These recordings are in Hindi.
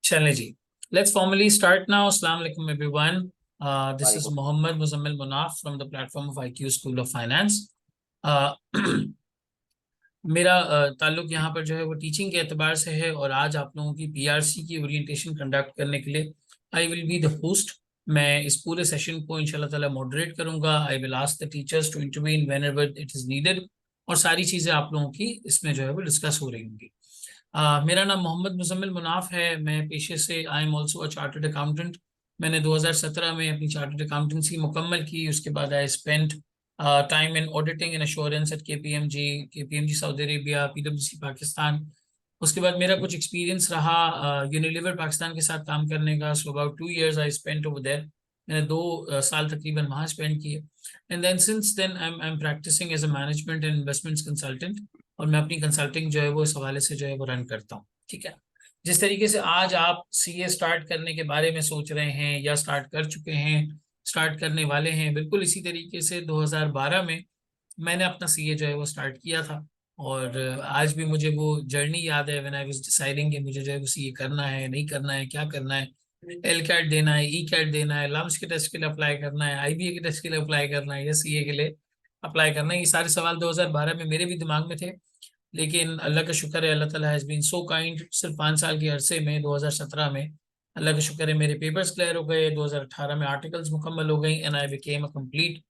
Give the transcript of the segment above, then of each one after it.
चलें जी, let's formally start now. Assalamu alaikum everyone. This is वालेकुम। Mohammed Muzammil Munaf from the platform of IQ School of Finance. Uh, मेरा ताल्लुक यहाँ पर जो है वो टीचिंग के एतबार से है और आज आप लोगों की पीआरसी की ओरिएंटेशन कंडक्ट करने के लिए I will be the host. मैं इस पूरे सेशन को इंशाल्लाह ताला मॉडरेट करूंगा। I will ask the teachers to intervene whenever it is needed और सारी चीज़ें आप लोगों की इसमें जो है वो डिस्कस हो रही होंगी। मेरा नाम मोहम्मद मुजम्मिल मुनाफ है। मैं पेशे से I am also a chartered accountant. मैंने 2017 में अपनी चार्टर्ड अकाउंटेंसी मुकम्मल की। उसके बाद I spent time in auditing and assurance at KPMG Saudi Arabia, पीडब्ल्यूसी पाकिस्तान। उसके बाद मेरा कुछ एक्सपीरियंस रहा यूनिलीवर पाकिस्तान के साथ काम करने का। So about 2 years I spent over there. मैंने 2 साल तकरीबन वहाँ स्पेंड किए। And then since then I am practising as a management and investments consultant और मैं अपनी कंसल्टिंग जो है वो इस हवाले से जो है वो रन करता हूँ। ठीक है। जिस तरीके से आज आप सीए स्टार्ट करने के बारे में सोच रहे हैं या स्टार्ट कर चुके हैं, स्टार्ट करने वाले हैं, बिल्कुल इसी तरीके से 2012 में मैंने अपना सीए जो है वो स्टार्ट किया था। और आज भी मुझे वो जर्नी याद है व्हेन आई वाज डिसाइडिंग कि मुझे जो है वो सीए करना है नहीं करना है, क्या करना है। एल कैट देना है, ई कैट देना है, लम्स के टेस्ट के लिए अप्लाई करना है, आईबीए के टेस्ट के लिए अप्लाई करना है या सीए के लिए अप्लाई करना है। ये सारे सवाल 2012 में मेरे भी दिमाग में थे। लेकिन अल्लाह का शुक्र है, अल्लाह ताला हैज़ बीन सो काइंड। सिर्फ 5 साल के अरसे में 2017 में अल्लाह का शुक्र है मेरे पेपर्स क्लियर हो गए। 2018 में आर्टिकल्स मुकम्मल हो गई and I became a complete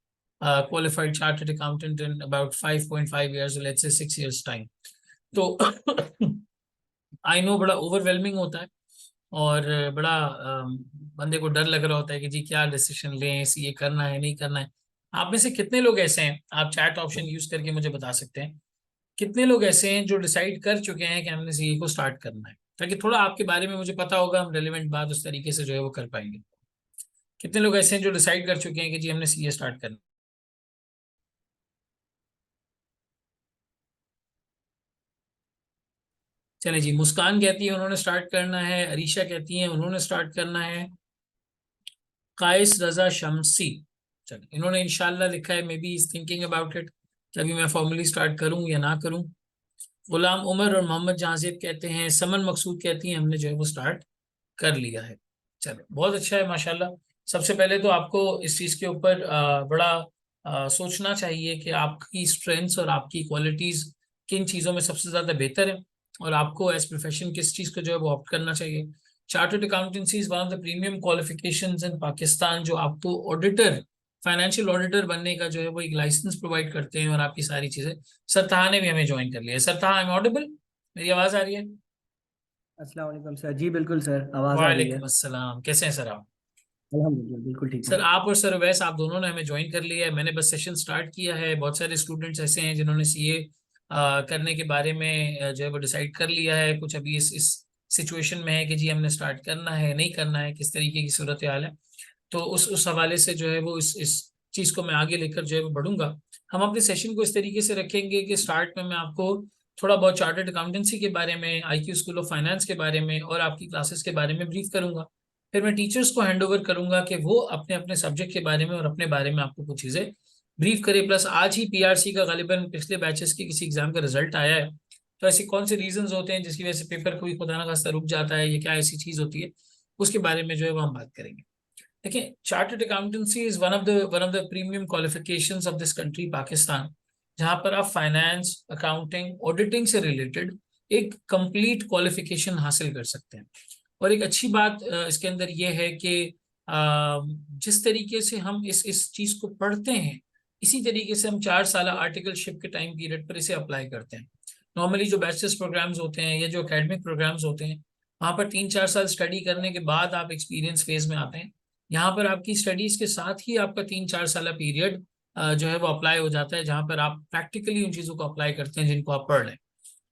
qualified chartered accountant in about 5.5 years, let's say 6 years time. तो आई नो बड़ा ओवरवेलमिंग होता है और बड़ा बंदे को डर लग रहा होता है कि जी क्या डिसीजन लें, ये करना है नहीं करना है। आप में से कितने लोग ऐसे हैं, आप चैट ऑप्शन यूज करके मुझे बता सकते हैं, कितने लोग ऐसे हैं जो डिसाइड कर चुके हैं कि हमने सीए को स्टार्ट करना है, ताकि थोड़ा आपके बारे में मुझे पता होगा, हम रेलिवेंट बात उस तरीके से जो है वो कर पाएंगे। कितने लोग ऐसे हैं जो डिसाइड कर चुके हैं कि जी हमने सीए स्टार्ट करना है? चले जी, मुस्कान कहती है उन्होंने स्टार्ट करना है, अरीशा कहती है उन्होंने स्टार्ट करना है, कायस रजा शमसी, चलो इन्होंने इंशाल्लाह लिखा है, may be is thinking about it कि अभी मैं फॉर्मली स्टार्ट करूं या ना करूं। गुलाम उमर और मोहम्मद जहाजिब कहते हैं, समन मकसूद कहती हैं हमने जो है वो स्टार्ट कर लिया है। चलो बहुत अच्छा है माशाल्लाह। सबसे पहले तो आपको इस चीज़ के ऊपर बड़ा सोचना चाहिए कि आपकी स्ट्रेंथ्स और आपकी क्वालिटीज़ किन चीज़ों में सबसे ज़्यादा बेहतर है और आपको एज प्रोफेशन किस चीज़ को जो है वो ऑप्ट करना चाहिए। Chartered accountancy is one of the premium qualifications in Pakistan, जो आपको ऑडिटर, फाइनेंशियल ऑडिटर बनने का जो है वो एक लाइसेंस प्रोवाइड करते हैं और आपकी सारी चीज़ें। सरताहा ने भी हमें ज्वाइन कर लिया है। सरताहा, आई एम ऑडिबल? मेरी आवाज़ आ रही है? अस्सलाम वालेकुम सर। जी बिल्कुल सर, आवाज़ आ रही है। वालेकुम अस्सलाम, कैसे हैं सर आप? अल्हम्दुलिल्लाह बिल्कुल ठीक सर हूँ। आप और सर वैस, आप दोनों ने हमें ज्वाइन कर लिया है। मैंने बस सेशन स्टार्ट किया है। बहुत सारे स्टूडेंट्स ऐसे हैं जिन्होंने सीए करने के बारे में जो है वो डिसाइड कर लिया है। कुछ अभी इस सिचुएशन में है कि जी हमने स्टार्ट करना है नहीं करना है, किस तरीके की सूरत हाल है। तो उस हवाले से जो है वो इस चीज़ को मैं आगे लेकर जो है वो बढ़ूंगा। हम अपने सेशन को इस तरीके से रखेंगे कि स्टार्ट में मैं आपको थोड़ा बहुत चार्टर्ड अकाउंटेंसी के बारे में, आईक्यू स्कूल ऑफ फाइनेंस के बारे में और आपकी क्लासेस के बारे में ब्रीफ करूंगा। फिर मैं टीचर्स को हैंड ओवर करूंगा कि वो अपने अपने सब्जेक्ट के बारे में और अपने बारे में आपको कुछ चीज़ें ब्रीफ करें। प्लस आज ही पीआरसी का गालिबन पिछले बैचेस के किसी एग्जाम का रिजल्ट आया है, तो ऐसे कौन से रीजंस होते हैं जिसकी वजह से पेपर कोई खुदा ना खास्ता रुक जाता है, ये क्या ऐसी चीज़ होती है, उसके बारे में जो है वो हम बात करेंगे। देखिए, chartered accountancy is one of the premium qualifications of this country Pakistan, जहां पर आप फाइनेंस, अकाउंटिंग, ऑडिटिंग से रिलेटेड एक कंप्लीट क्वालिफिकेशन हासिल कर सकते हैं। और एक अच्छी बात इसके अंदर यह है कि जिस तरीके से हम इस चीज को पढ़ते हैं, इसी तरीके से हम 4 साल आर्टिकलशिप के टाइम पीरियड पर इसे अप्लाई करते हैं। नॉर्मली जो बैचलर्स प्रोग्राम्स होते हैं या जो एकेडमिक प्रोग्राम्स होते हैं, वहाँ पर 3-4 साल स्टडी करने के बाद आप एक्सपीरियंस फेज में आते हैं। यहाँ पर आपकी स्टडीज के साथ ही आपका 3-4 साल पीरियड जो है वो अप्लाई हो जाता है, जहाँ पर आप प्रैक्टिकली उन चीज़ों को अप्लाई करते हैं जिनको आप पढ़ रहे हैं।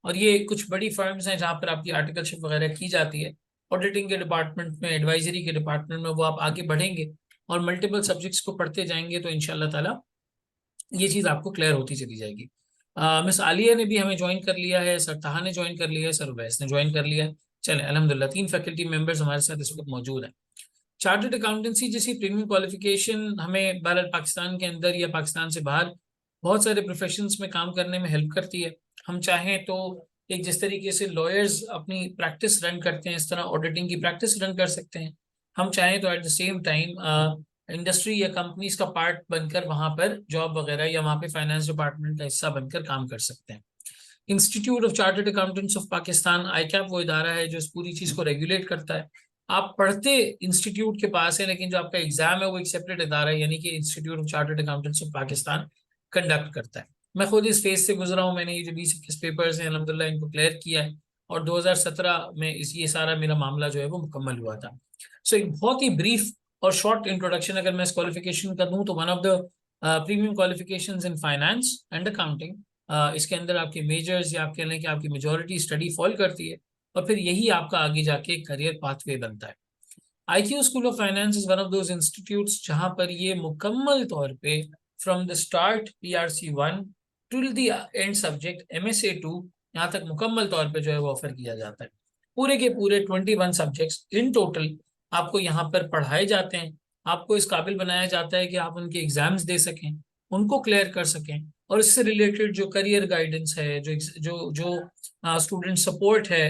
और ये कुछ बड़ी फर्म्स हैं जहाँ पर आपकी आर्टिकलशिप वगैरह की जाती है। ऑडिटिंग के डिपार्टमेंट में, एडवाइजरी के डिपार्टमेंट में वो आप आगे बढ़ेंगे और मल्टीपल सब्जेक्ट्स को पढ़ते जाएंगे तो इंशाल्लाह ताला ये चीज़ आपको क्लियर होती चली जाएगी। मिस आलिया ने भी हमें ज्वाइन कर लिया है, सर ताहा ने ज्वाइन कर लिया है, सर उवैस ने ज्वाइन कर लिया है। चले अल्हम्दुलिल्लाह, 3 फैकल्टी मेंबर्स हमारे साथ इस वक्त मौजूद हैं। चार्टर्ड अकाउंटेंसी जैसी प्रीमियम क्वालिफिकेशन हमें बहरहाल पाकिस्तान के अंदर या पाकिस्तान से बाहर बहुत सारे प्रोफेशंस में काम करने में हेल्प करती है। हम चाहें तो एक जिस तरीके से लॉयर्स अपनी प्रैक्टिस रन करते हैं, इस तरह ऑडिटिंग की प्रैक्टिस रन कर सकते हैं। हम चाहें तो at the same time industry या कंपनीज का पार्ट बनकर वहां पर जॉब वगैरह या वहां पे फाइनेंस डिपार्टमेंट का हिस्सा बनकर काम कर सकते हैं। Institute of Chartered Accountants of Pakistan, ICAP, वो इदारा है जो इस पूरी चीज को रेगुलेट करता है। आप पढ़ते इंस्टीट्यूट के पास है, लेकिन जो आपका एग्जाम है वो एक सेपरेट इदारा है, यानी कि institute of Chartered Accountants of Pakistan conduct करता है। मैं खुद इस फेज से गुजरा हूँ, मैंने ये जो 20-21 पेपर्स हैं अल्हम्दुलिल्लाह इनको क्लियर किया है, और 2017 में ये सारा मेरा मामला जो है वो मुकम्मल हुआ था। सो एक बहुत ही ब्रीफ और शॉर्ट इंट्रोडक्शन अगर मैं इस क्वालिफिकेशन का दूं, तो one of the premium qualifications in finance and accounting, इसके अंदर आपके मेजर्स या आप कह लें कि आपकी मेजोरिटी स्टडी फॉल करती है, और फिर यही आपका आगे जाके करियर पाथवे बनता है। IQ school of finance is one of those institutes जहां पर ये मुकम्मल तौर पे from the start PRC 1 to the end subject MSA 2, यहाँ तक मुकम्मल तौर पे जो है वो ऑफर किया जाता है। पूरे के पूरे 21 सब्जेक्ट्स इन टोटल आपको यहाँ पर पढ़ाए जाते हैं। आपको इस काबिल बनाया जाता है कि आप उनके एग्जाम्स दे सकें, उनको क्लियर कर सकें, और इससे रिलेटेड जो करियर गाइडेंस है, जो जो जो स्टूडेंट सपोर्ट है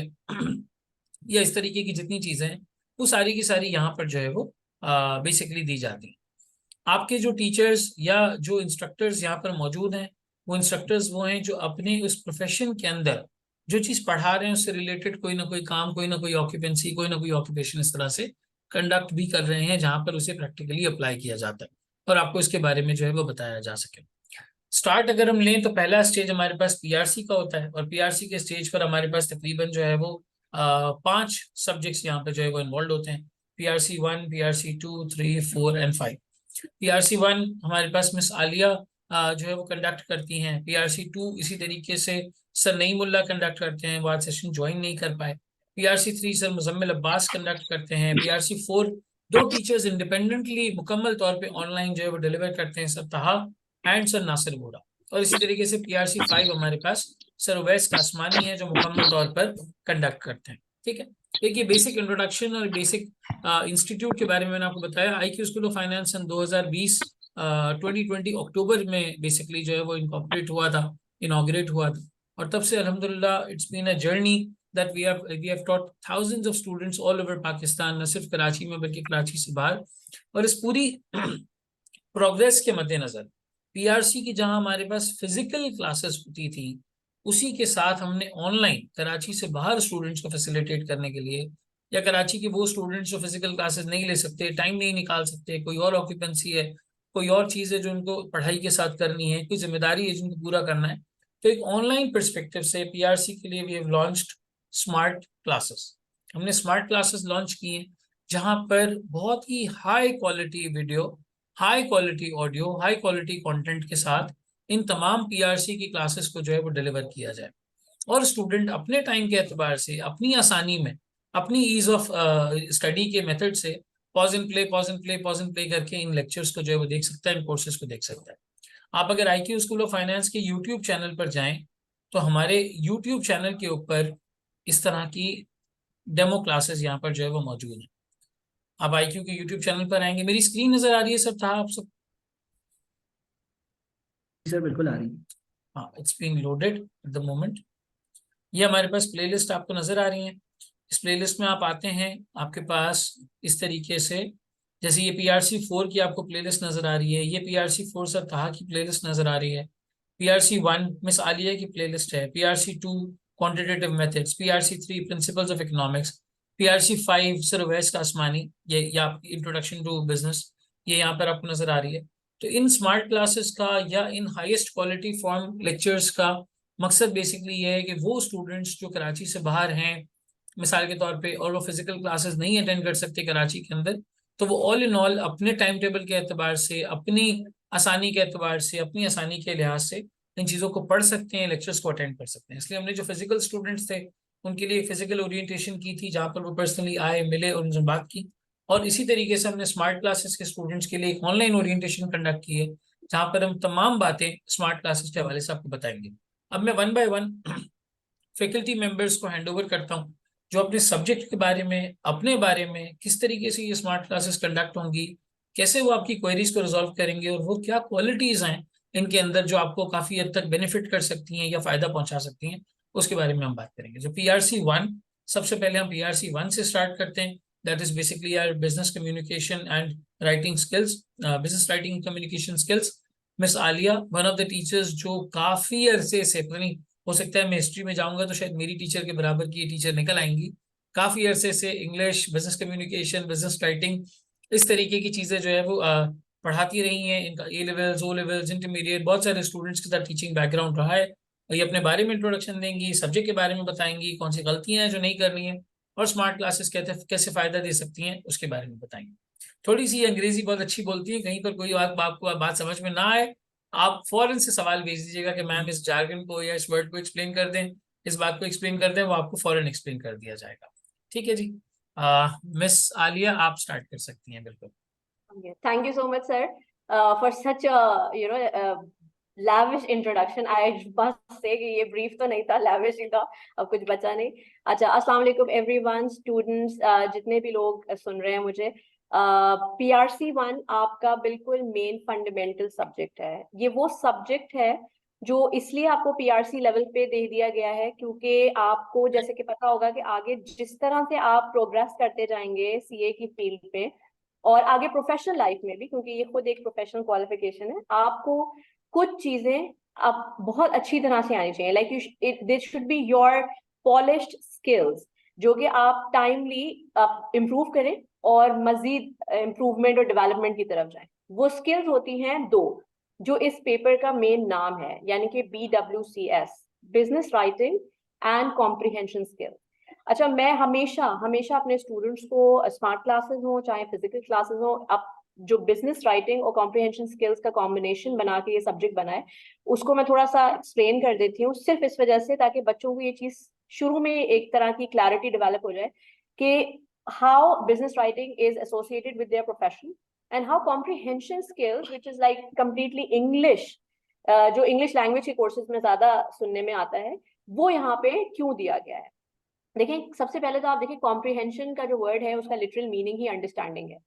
या इस तरीके की जितनी चीजें हैं, वो सारी की सारी यहाँ पर जो है वो बेसिकली दी जाती हैं। आपके जो टीचर्स या जो इंस्ट्रक्टर्स यहाँ पर मौजूद हैं, वो इंस्ट्रक्टर्स वो हैं जो अपने उस प्रोफेशन के अंदर जो चीज़ पढ़ा रहे हैं उससे रिलेटेड कोई ना कोई काम, कोई ना कोई ऑक्यूपेंसी, कोई ना कोई ऑक्यूपेशन इस तरह से कंडक्ट भी कर रहे हैं, जहाँ पर उसे प्रैक्टिकली अप्लाई किया जाता है और आपको इसके बारे में जो है वो बताया जा सके। स्टार्ट अगर हम लें तो पहला स्टेज हमारे पास PRC का होता है, और PRC के स्टेज पर हमारे पास तकरीबन जो है वो 5 सब्जेक्ट्स यहाँ पे जो है वो इन्वॉल्व होते हैं। PRC 1, PRC 2, 3, 4 and 5। PRC 1 हमारे पास मिस आलिया जो है वो कंडक्ट करती हैं। PRC 2 इसी तरीके से सर नईमुल्ला कंडक्ट करते हैं, वो आज सेशन ज्वाइन नहीं कर पाए। PRC 3 sir Muzammil Abbas conduct करते हैं। PRC 4 दो टीचर्स इंडिपेंडेंटली मुकम्मल तौर पे ऑनलाइन जो है वो डिलीवर करते हैं, सर तहा एंड सर नासिर बोरा। और इसी तरीके से PRC 5 हमारे पास सर उवैस कासमानी है जो मुकम्मल तौर पर कंडक्ट करते हैं। ठीक है, एक ये बेसिक इंट्रोडक्शन और बेसिक इंस्टीट्यूट के बारे में मैंने आपको बताया। IQ स्कूल ऑफ फाइनेंस सन 2020 अक्टूबर में बेसिकली जो है वो इनकॉर्पोरेट हुआ था, इनॉग्रेट हुआ था, और तब से अल्हम्दुलिल्लाह it's been a journey that we have taught thousands of students all over Pakistan, न सिर्फ कराची में बल्कि कराची से बाहर। और इस पूरी प्रोग्रेस के मद्देनजर PRC की जहां हमारे पास फिजिकल क्लासेस होती थी, उसी के साथ हमने ऑनलाइन कराची से बाहर स्टूडेंट्स को फैसिलिटेट करने के लिए, या कराची के वो स्टूडेंट्स जो फिजिकल क्लासेस नहीं ले सकते, टाइम नहीं निकाल सकते, कोई और ऑक्यूपेंसी है, कोई और चीज़ है जो उनको पढ़ाई के साथ करनी है, कोई जिम्मेदारी है जिनको पूरा करना है, तो एक ऑनलाइन परस्पेक्टिव से PRC के लिए we have launched smart classes. हमने स्मार्ट क्लासेस लॉन्च किए जहां पर बहुत ही high quality video, high quality audio, high quality content के साथ इन तमाम PRC की क्लासेस को जो है वो डिलीवर किया जाए, और स्टूडेंट अपने टाइम के एतबार से, अपनी आसानी में, अपनी ईज ऑफ स्टडी के मेथड से pause and play, pause and play, pause and play करके इन लेक्चर्स को जो है वो देख सकता है, इन कोर्सेज को देख सकता है। आप अगर IQ स्कूल ऑफ फाइनेंस के यूट्यूब चैनल पर जाएं तो हमारे यूट्यूब चैनल के ऊपर इस तरह की डेमो क्लासेस यहाँ पर जो है वो मौजूद है। आप IQ के यूट्यूब चैनल पर आएंगे, मेरी स्क्रीन नजर आ रही है सर, था आप सब? सर बिल्कुल आ रही है। हाँ, it's being loaded at the moment. ये हमारे पास प्लेलिस्ट आपको नजर आ रही है। इस प्लेलिस्ट में आप आते हैं, आपके पास इस तरीके से, जैसे ये PRC 4 की आपको प्लेलिस्ट नजर आ रही है, ये PRC 4 सर तहा की प्लेलिस्ट नजर आ रही है। PRC 1 मिस आलिया की प्लेलिस्ट है। PRC 2 quantitative methods. PRC 3 principles of economics. PRC 5 sir Uvais Kasmani, ये या इंट्रोडक्शन टू बिजनेस, ये यहाँ पर आपको नजर आ रही है। तो इन स्मार्ट क्लासेस का या इन हाईएस्ट क्वालिटी फॉर्म लेक्चर्स का मकसद बेसिकली ये है कि वो स्टूडेंट्स जो कराची से बाहर हैं मिसाल के तौर पे, और वो फिजिकल क्लासेस नहीं अटेंड कर सकते कराची के अंदर, तो वो ऑल इन ऑल अपने टाइम टेबल के एतबार से, अपनी आसानी के एतबार से, अपनी आसानी के लिहाज से इन चीज़ों को पढ़ सकते हैं, लेक्चर्स को अटेंड कर सकते हैं। इसलिए हमने जो फिजिकल स्टूडेंट्स थे उनके लिए फिजिकल ओरिएंटेशन की थी, जहाँ पर वो पर्सनली आए, मिले और उनसे बात की। और इसी तरीके से हमने स्मार्ट क्लासेस के स्टूडेंट्स के लिए एक ऑनलाइन ओरिएंटेशन कंडक्ट की है, जहाँ पर हम तमाम बातें स्मार्ट क्लासेस के हवाले से आपको बताएंगे। अब मैं one by one faculty members को हैंड ओवर करता हूँ, जो अपने सब्जेक्ट के बारे में, अपने बारे में, किस तरीके से ये स्मार्ट क्लासेस कंडक्ट होंगी, कैसे वो आपकी क्वेरीज को रिजॉल्व करेंगे, और वो क्या क्वालिटीज हैं इनके अंदर जो आपको काफ़ी हद तक बेनिफिट कर सकती हैं या फ़ायदा पहुंचा सकती हैं, उसके बारे में हम बात करेंगे। जो PRC1, सबसे पहले हम PRC1 से स्टार्ट करते हैं। That is basically our business communication and writing skills, business writing communication skills. Miss Aliya, one of the teachers जो काफी अरसे से, पता नहीं, हो सकता है मैं हिस्ट्री में जाऊंगा तो शायद मेरी टीचर के बराबर की ये टीचर निकल आएंगी। काफी अरसे से English, business communication, business writing, इस तरीके की चीजें जो है वो पढ़ाती रही हैं। इनका A levels, O levels, intermediate बहुत सारे स्टूडेंट्स के साथ टीचिंग बैकग्राउंड रहा है। और ये अपने बारे में इंट्रोडक्शन देंगी, सब्जेक्ट के बारे में बताएंगी, कौन सी गलतियां हैं जो नहीं करनी है, और स्मार्ट क्लासेस कहते कैसे फायदा दे सकती हैं उसके बारे में बताएंगे। थोड़ी सी अंग्रेजी बहुत अच्छी बोलती है, कहीं पर कोई आपको बात समझ में ना आए, आप फौरन से सवाल भेज दीजिएगा कि मैम इस जार्गन को या इस वर्ड को एक्सप्लेन कर दें, इस बात को एक्सप्लेन कर दें, वो आपको फौरन एक्सप्लेन कर दिया जाएगा। ठीक है जी। मिस आलिया, आप स्टार्ट कर सकती हैं, बिल्कुल। Thank you so much, sir, for such a lavish introduction. I must say कि ये brief तो नहीं था, lavish ही था, अब कुछ बचा नहीं। अच्छा, अस्सलाम वालेकुम everyone, students, जितने भी लोग सुन रहे हैं मुझे, PRC1 आपका बिल्कुल मेन फंडामेंटल सब्जेक्ट है। ये वो सब्जेक्ट है जो इसलिए आपको PRC लेवल पे दे दिया गया है क्योंकि आपको जैसे कि पता होगा कि आगे जिस तरह से आप प्रोग्रेस करते जाएंगे CA की फील्ड पे और आगे प्रोफेशनल लाइफ में भी, क्योंकि ये खुद एक प्रोफेशनल क्वालिफिकेशन है, आपको कुछ चीजें अब बहुत अच्छी तरह से आनी चाहिए। Like this should be your polished skills जो कि आप टाइमली इम्प्रूव करें और मजीद इम्प्रूवमेंट और डेवलपमेंट की तरफ जाएं। वो स्किल्स होती हैं दो, जो इस पेपर का मेन नाम है, यानी कि BWCS, business writing and comprehension skills. अच्छा, मैं हमेशा हमेशा अपने स्टूडेंट्स को, स्मार्ट क्लासेस हो चाहे फिजिकल क्लासेस हो, अब जो बिजनेस राइटिंग और कॉम्प्रिहेंशन स्किल्स का कॉम्बिनेशन बना के ये सब्जेक्ट बना है, उसको मैं थोड़ा सा एक्सप्लेन कर देती हूँ, सिर्फ इस वजह से ताकि बच्चों को ये चीज शुरू में एक तरह की क्लैरिटी डेवलप हो जाए कि how business writing is associated with their profession and how comprehension skills, which is like completely English, जो इंग्लिश लैंग्वेज के कोर्सेज में ज्यादा सुनने में आता है, वो यहाँ पे क्यों दिया गया है। देखिए, सबसे पहले तो आप देखिए, कॉम्प्रिहेंशन का जो वर्ड है उसका लिटरल मीनिंग ही अंडरस्टैंडिंग है।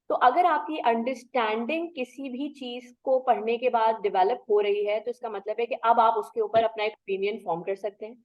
तो अगर आपकी अंडरस्टैंडिंग किसी भी चीज को पढ़ने के बाद डेवलप हो रही है तो इसका मतलब है कि अब आप उसके ऊपर अपना एक ओपिनियन फॉर्म कर सकते हैं,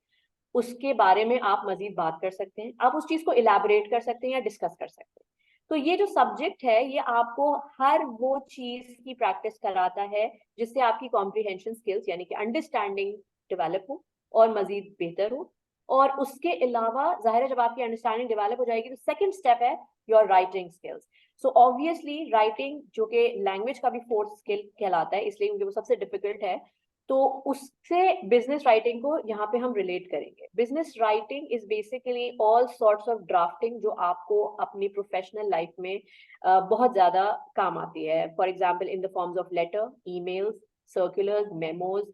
उसके बारे में आप मजीद बात कर सकते हैं, आप उस चीज को इलैबोरेट कर सकते हैं या डिस्कस कर सकते हैं। तो ये जो सब्जेक्ट है ये आपको हर वो चीज की प्रैक्टिस कराता है जिससे आपकी कॉम्प्रिहेंशन स्किल्स यानी कि अंडरस्टैंडिंग डेवलप हो और मजीद बेहतर हो। और उसके अलावा जाहिर है जब आपकी अंडरस्टैंडिंग डेवलप हो जाएगी तो सेकंड स्टेप है your writing skills. So obviously writing, जो कि लैंग्वेज का भी फोर्थ स्किल कहलाता है इसलिए क्योंकि वो सबसे डिफिकल्ट है, तो उससे बिजनेस राइटिंग को यहाँ पे हम रिलेट करेंगे। Business writing is basically all sorts of drafting जो आपको अपनी प्रोफेशनल लाइफ में बहुत ज्यादा काम आती है। For example in the forms of letter, emails, circulars, memos,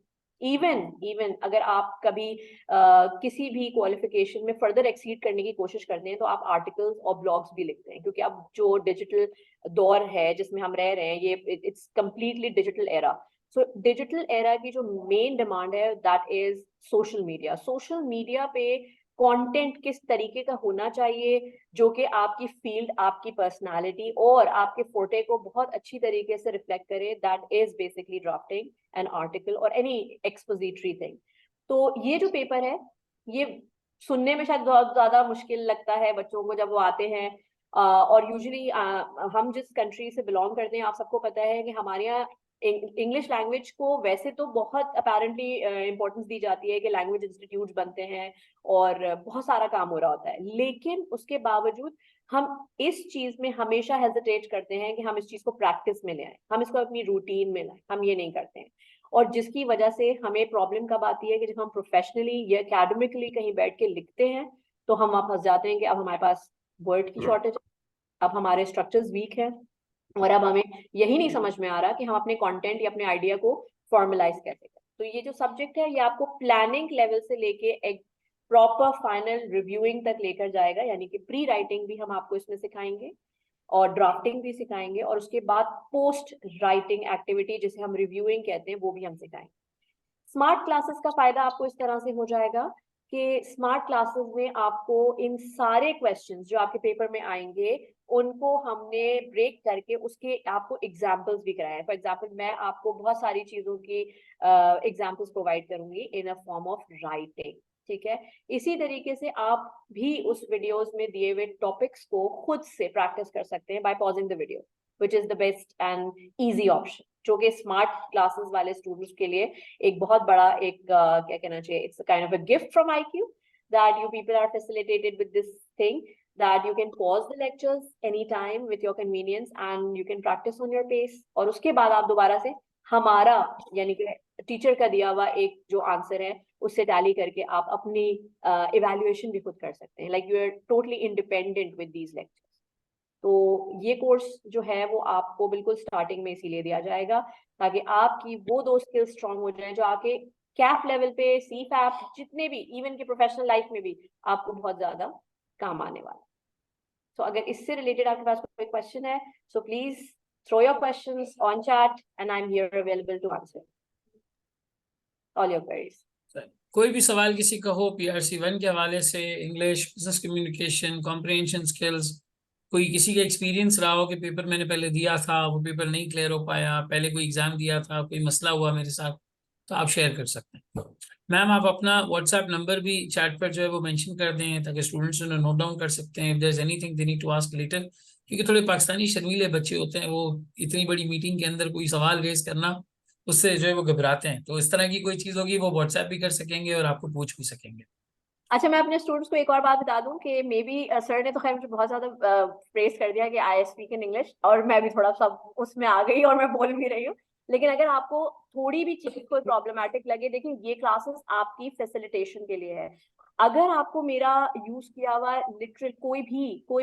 even अगर आप कभी किसी भी क्वालिफिकेशन में फर्दर एक्सीड करने की कोशिश करते हैं तो आप आर्टिकल्स और ब्लॉग्स भी लिखते हैं, क्योंकि अब जो डिजिटल दौर है जिसमें हम रह रहे हैं ये it's completely digital era. So digital era की जो मेन डिमांड है that is social media. Social media पे कंटेंट किस तरीके का होना चाहिए जो कि आपकी फील्ड, आपकी पर्सनालिटी और आपके फोटे को बहुत अच्छी तरीके से रिफ्लेक्ट करे, that is basically drafting an article और एनी एक्सपोजिटरी थिंग। तो ये जो पेपर है ये सुनने में शायद बहुत ज्यादा मुश्किल लगता है बच्चों को जब वो आते हैं, और यूजुअली हम जिस कंट्री से बिलोंग करते हैं आप सबको पता है कि हमारे यहाँ इंग्लिश लैंग्वेज को वैसे तो बहुत अपेरेंटली इंपॉर्टेंस दी जाती है कि लैंग्वेज इंस्टीट्यूट बनते हैं और बहुत सारा काम हो रहा होता है, लेकिन उसके बावजूद हम इस चीज में हमेशा हेजिटेट करते हैं कि हम इस चीज को प्रैक्टिस में ले आए, हम इसको अपनी रूटीन में लाए, हम ये नहीं करते हैं। और जिसकी वजह से हमें प्रॉब्लम कब आती है कि जब हम प्रोफेशनली या एकेडमिकली कहीं बैठ के लिखते हैं तो हम वहां फंस जाते हैं कि अब हमारे पास वर्ड की शॉर्टेज, अब हमारे स्ट्रक्चर्स वीक है और अब हमें यही नहीं समझ में आ रहा कि हम अपने कंटेंट या अपने आइडिया को फॉर्मलाइज कैसे करें। तो ये जो सब्जेक्ट है ये आपको प्लानिंग लेवल से लेके एक प्रॉपर फाइनल रिव्यूइंग तक लेकर जाएगा, यानी कि प्री राइटिंग भी हम आपको इसमें सिखाएंगे और ड्राफ्टिंग भी सिखाएंगे और उसके बाद पोस्ट राइटिंग एक्टिविटी जिसे हम रिव्यूइंग कहते हैं वो भी हम सिखाएंगे। स्मार्ट क्लासेस का फायदा आपको इस तरह से हो जाएगा कि स्मार्ट क्लासेस में आपको इन सारे क्वेश्चंस जो आपके पेपर में आएंगे उनको हमने ब्रेक करके उसके आपको एग्जाम्पल्स भी कराए हैं। फॉर एग्जाम्पल मैं आपको बहुत सारी चीजों की एग्जाम्पल्स प्रोवाइड करूंगी इन अ फॉर्म ऑफ राइटिंग। ठीक है। इसी तरीके से आप भी उस वीडियोस में दिए हुए टॉपिक्स को खुद से प्रैक्टिस कर सकते हैं by pausing the video, which is the best and easy option, जो कि स्मार्ट क्लासेस वाले स्टूडेंट्स के लिए एक बहुत बड़ा एक क्या कहना चाहिए, it's kind of a gift from IQ that you people are facilitated with this thing, that you can pause the lectures anytime with your convenience and you can practice on your pace, और उसके बाद आप दोबारा से हमारा यानी कि टीचर का दिया हुआ एक जो आंसर है उससे टैली करके आप अपनी इवैल्यूएशन भी खुद कर सकते हैं, like you are totally independent with these lectures. तो ये कोर्स जो है वो आपको बिल्कुल स्टार्टिंग में इसीलिए दिया जाएगा ताकि आपकी वो दो स्किल्स स्ट्रांग हो जाए जो आके कैप लेवल पे, CFAP, जितने भी इवन की प्रोफेशनल लाइफ में भी आपको बहुत ज्यादा काम आने वाला। तो अगर इससे रिलेटेड आपके पास कोई क्वेश्चन है, so please throw your questions on chat and I am here available to answer all your queries. कोई भी सवाल किसी का हो PRC 1 के हवाले से, English, business communication, comprehension skills, कोई किसी का एक्सपीरियंस रहा हो कि पेपर मैंने पहले दिया था, वो पेपर नहीं क्लियर हो पाया, पहले कोई एग्जाम दिया था, कोई मसला हुआ मेरे साथ, तो आप शेयर कर सकते हैं। मैम आप अपना व्हाट्सएप नंबर भी चैट पर जो है वो मेंशन कर दें ताकि स्टूडेंट्स उन्हें नोट डाउन कर सकते हैं, if there is anything they need to ask later, क्योंकि थोड़े पाकिस्तानी शर्मीले बच्चे होते हैं, वो इतनी बड़ी मीटिंग के अंदर कोई सवाल रेज करना उससे जो है वो घबराते हैं। तो इस तरह की कोई चीज़ होगी वो व्हाट्सएप भी कर सकेंगे और आपको पूछ भी सकेंगे। अच्छा, मैं अपने स्टूडेंट्स को एक और बात बता दूं कि मे बी सर ने तो खैर मुझे बहुत ज्यादा प्रेस कर दिया कि आई स्पीक इन इंग्लिश, और मैं भी थोड़ा सा उसमें आ गई और मैं बोल भी रही हूँ, लेकिन अगर आपको थोड़ी भी चीज कोई प्रॉब्लमेटिक लगे, देखिए ये क्लासेस आपकी फैसिलिटेशन के लिए है। अगर आपको मेरा यूज किया हुआ लिटरल कोई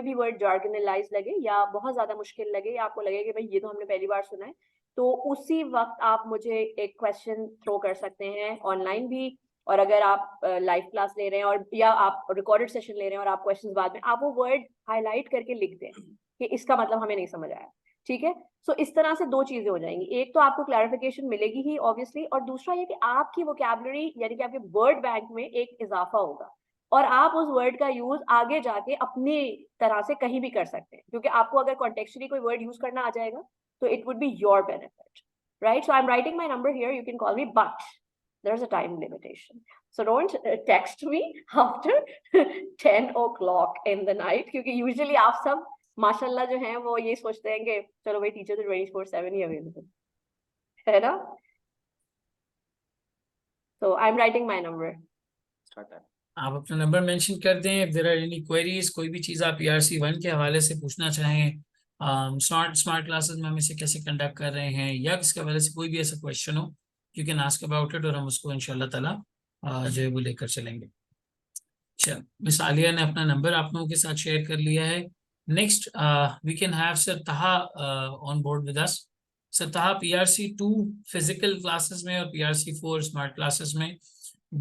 भी वर्ड जार्गनलाइज लगे या बहुत ज्यादा मुश्किल लगे या आपको लगे कि भाई ये तो हमने पहली बार सुना है, तो उसी वक्त आप मुझे एक क्वेश्चन थ्रो कर सकते हैं ऑनलाइन भी, और अगर आप लाइव क्लास ले रहे हैं और या आप रिकॉर्डेड सेशन ले रहे हैं और आप क्वेश्चंस बाद में आप वो वर्ड हाईलाइट करके लिख दें कि इसका मतलब हमें नहीं समझ आया, ठीक है। सो इस तरह से दो चीजें हो जाएंगी, एक तो आपको क्लैरिफिकेशन मिलेगी ही ऑब्वियसली, और दूसरा ये कि आपकी वोकैबुलरी यानी कि आपके वर्ड बैंक में एक इजाफा होगा और आप उस वर्ड का यूज आगे जाके अपनी तरह से कहीं भी कर सकते हैं, क्योंकि आपको अगर कॉन्टेक्चुअली कोई वर्ड यूज करना आ जाएगा तो it would be your benefit, right. So I am writing my number here, you can call me, but there's a time limitation, so don't text me after 10 o'clock in the night, क्योंकि usually आप सब माशाल्लाह जो हैं वो ये सोचते हैं कि चलो भाई टीचर तो 24/7 ही अवेलेबल है ना। so I'm writing my number. आप अपना नंबर मेंशन कर दें। If there are any queries, कोई भी चीज़ आप PRC 1 के हवाले से पूछना चाहें, स्मार्ट क्लासेस में हम इसे कैसे कंडक्ट कर रहे हैं, या इसके हवाले से कोई भी ऐसा क्वेश्चन हो, you can ask about it और हम उसको इंशाल्लाह ताला जो है वो लेकर चलेंगे। अच्छा, मिस आलिया ने अपना नंबर आप लोगों के साथ शेयर कर लिया है। Next we can have sir Taha on board with us. Sir Taha PRC 2 physical classes में और PRC 4 स्मार्ट क्लासेस में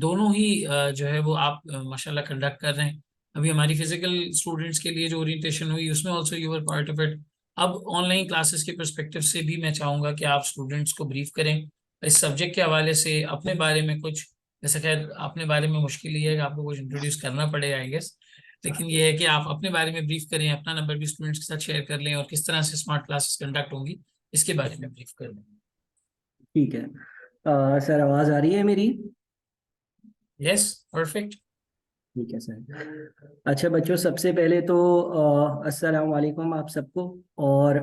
दोनों ही जो है वो आप माशाल्लाह कंडक्ट कर रहे हैं। अभी हमारी फिजिकल स्टूडेंट्स के लिए जो ओरिएंटेशन हुई उसमें also you were part of it. अब ऑनलाइन क्लासेस के पर्सपेक्टिव से भी मैं चाहूँगा कि आप स्टूडेंट्स को ब्रीफ करें इस सब्जेक्ट के हवाले से, अपने बारे में कुछ, जैसे खैर अपने बारे में मुश्किल ये है कि आपको कुछ इंट्रोड्यूस करना पड़ेगा आई गेस, लेकिन ये है कि आप अपने बारे में ब्रीफ करें, अपना नंबर भी स्टूडेंट्स के साथ शेयर कर लें और किस तरह से स्मार्ट क्लासेस कंडक्ट होंगी इसके बारे में ब्रीफ कर लें। ठीक है सर, आवाज आ रही है मेरी? Yes, perfect. ठीक है सर। अच्छा बच्चों, सबसे पहले तो अस्सलाम वालेकुम आप सबको। और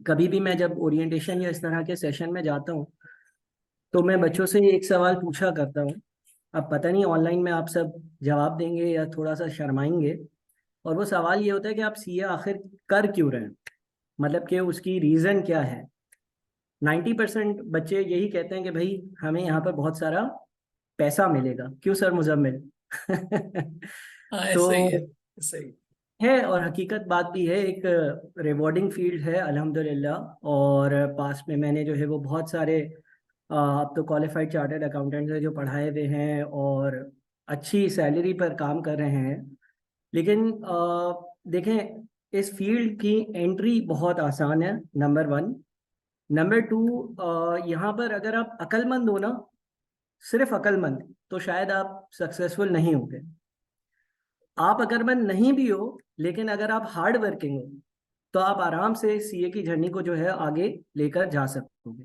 कभी भी मैं जब ओरिएंटेशन या इस तरह के सेशन में जाता हूँ तो मैं बच्चों से एक सवाल पूछा करता हूँ। अब पता नहीं ऑनलाइन में आप सब जवाब देंगे या थोड़ा सा शर्माएंगे, और वो सवाल ये होता है कि आप सीए आखिर कर क्यों रहे हैं, मतलब कि उसकी रीज़न क्या है। 90% बच्चे यही कहते हैं कि भाई हमें यहाँ पर बहुत सारा पैसा मिलेगा। क्यों सर मुजम्मिल? तो सही है, सही है, और हकीकत बात भी है, एक रिवॉर्डिंग फील्ड है अल्हम्दुलिल्लाह। और पास में मैंने जो है वो बहुत सारे अब तो क्वालिफाइड चार्टर्ड अकाउंटेंट्स हैं जो पढ़ाए हुए हैं और अच्छी सैलरी पर काम कर रहे हैं। लेकिन देखें, इस फील्ड की एंट्री बहुत आसान है, नंबर 1। नंबर 2, यहाँ पर अगर आप अक्लमंद हो ना, सिर्फ अक्लमंद, तो शायद आप सक्सेसफुल नहीं होंगे। आप अक्लमंद नहीं भी हो, लेकिन अगर आप हार्ड वर्किंग हो तो आप आराम से सीए की जर्नी को जो है आगे लेकर जा सकोगे।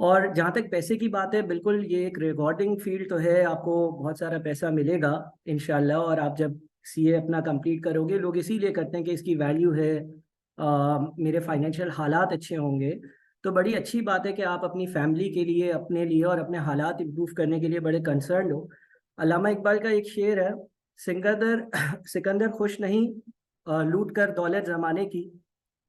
और जहाँ तक पैसे की बात है, बिल्कुल ये एक रिवॉर्डिंग फील्ड तो है, आपको बहुत सारा पैसा मिलेगा इंशाल्लाह। और आप जब सीए अपना कंप्लीट करोगे, लोग इसीलिए करते हैं कि इसकी वैल्यू है, मेरे फाइनेंशियल हालात अच्छे होंगे। तो बड़ी अच्छी बात है कि आप अपनी फैमिली के लिए, अपने लिए और अपने हालात इम्प्रूव करने के लिए बड़े कंसर्न हो। अल्लामा इकबाल का एक शेर है, सिकंदर सिकंदर खुश नहीं लूट कर दौलत जमाने की,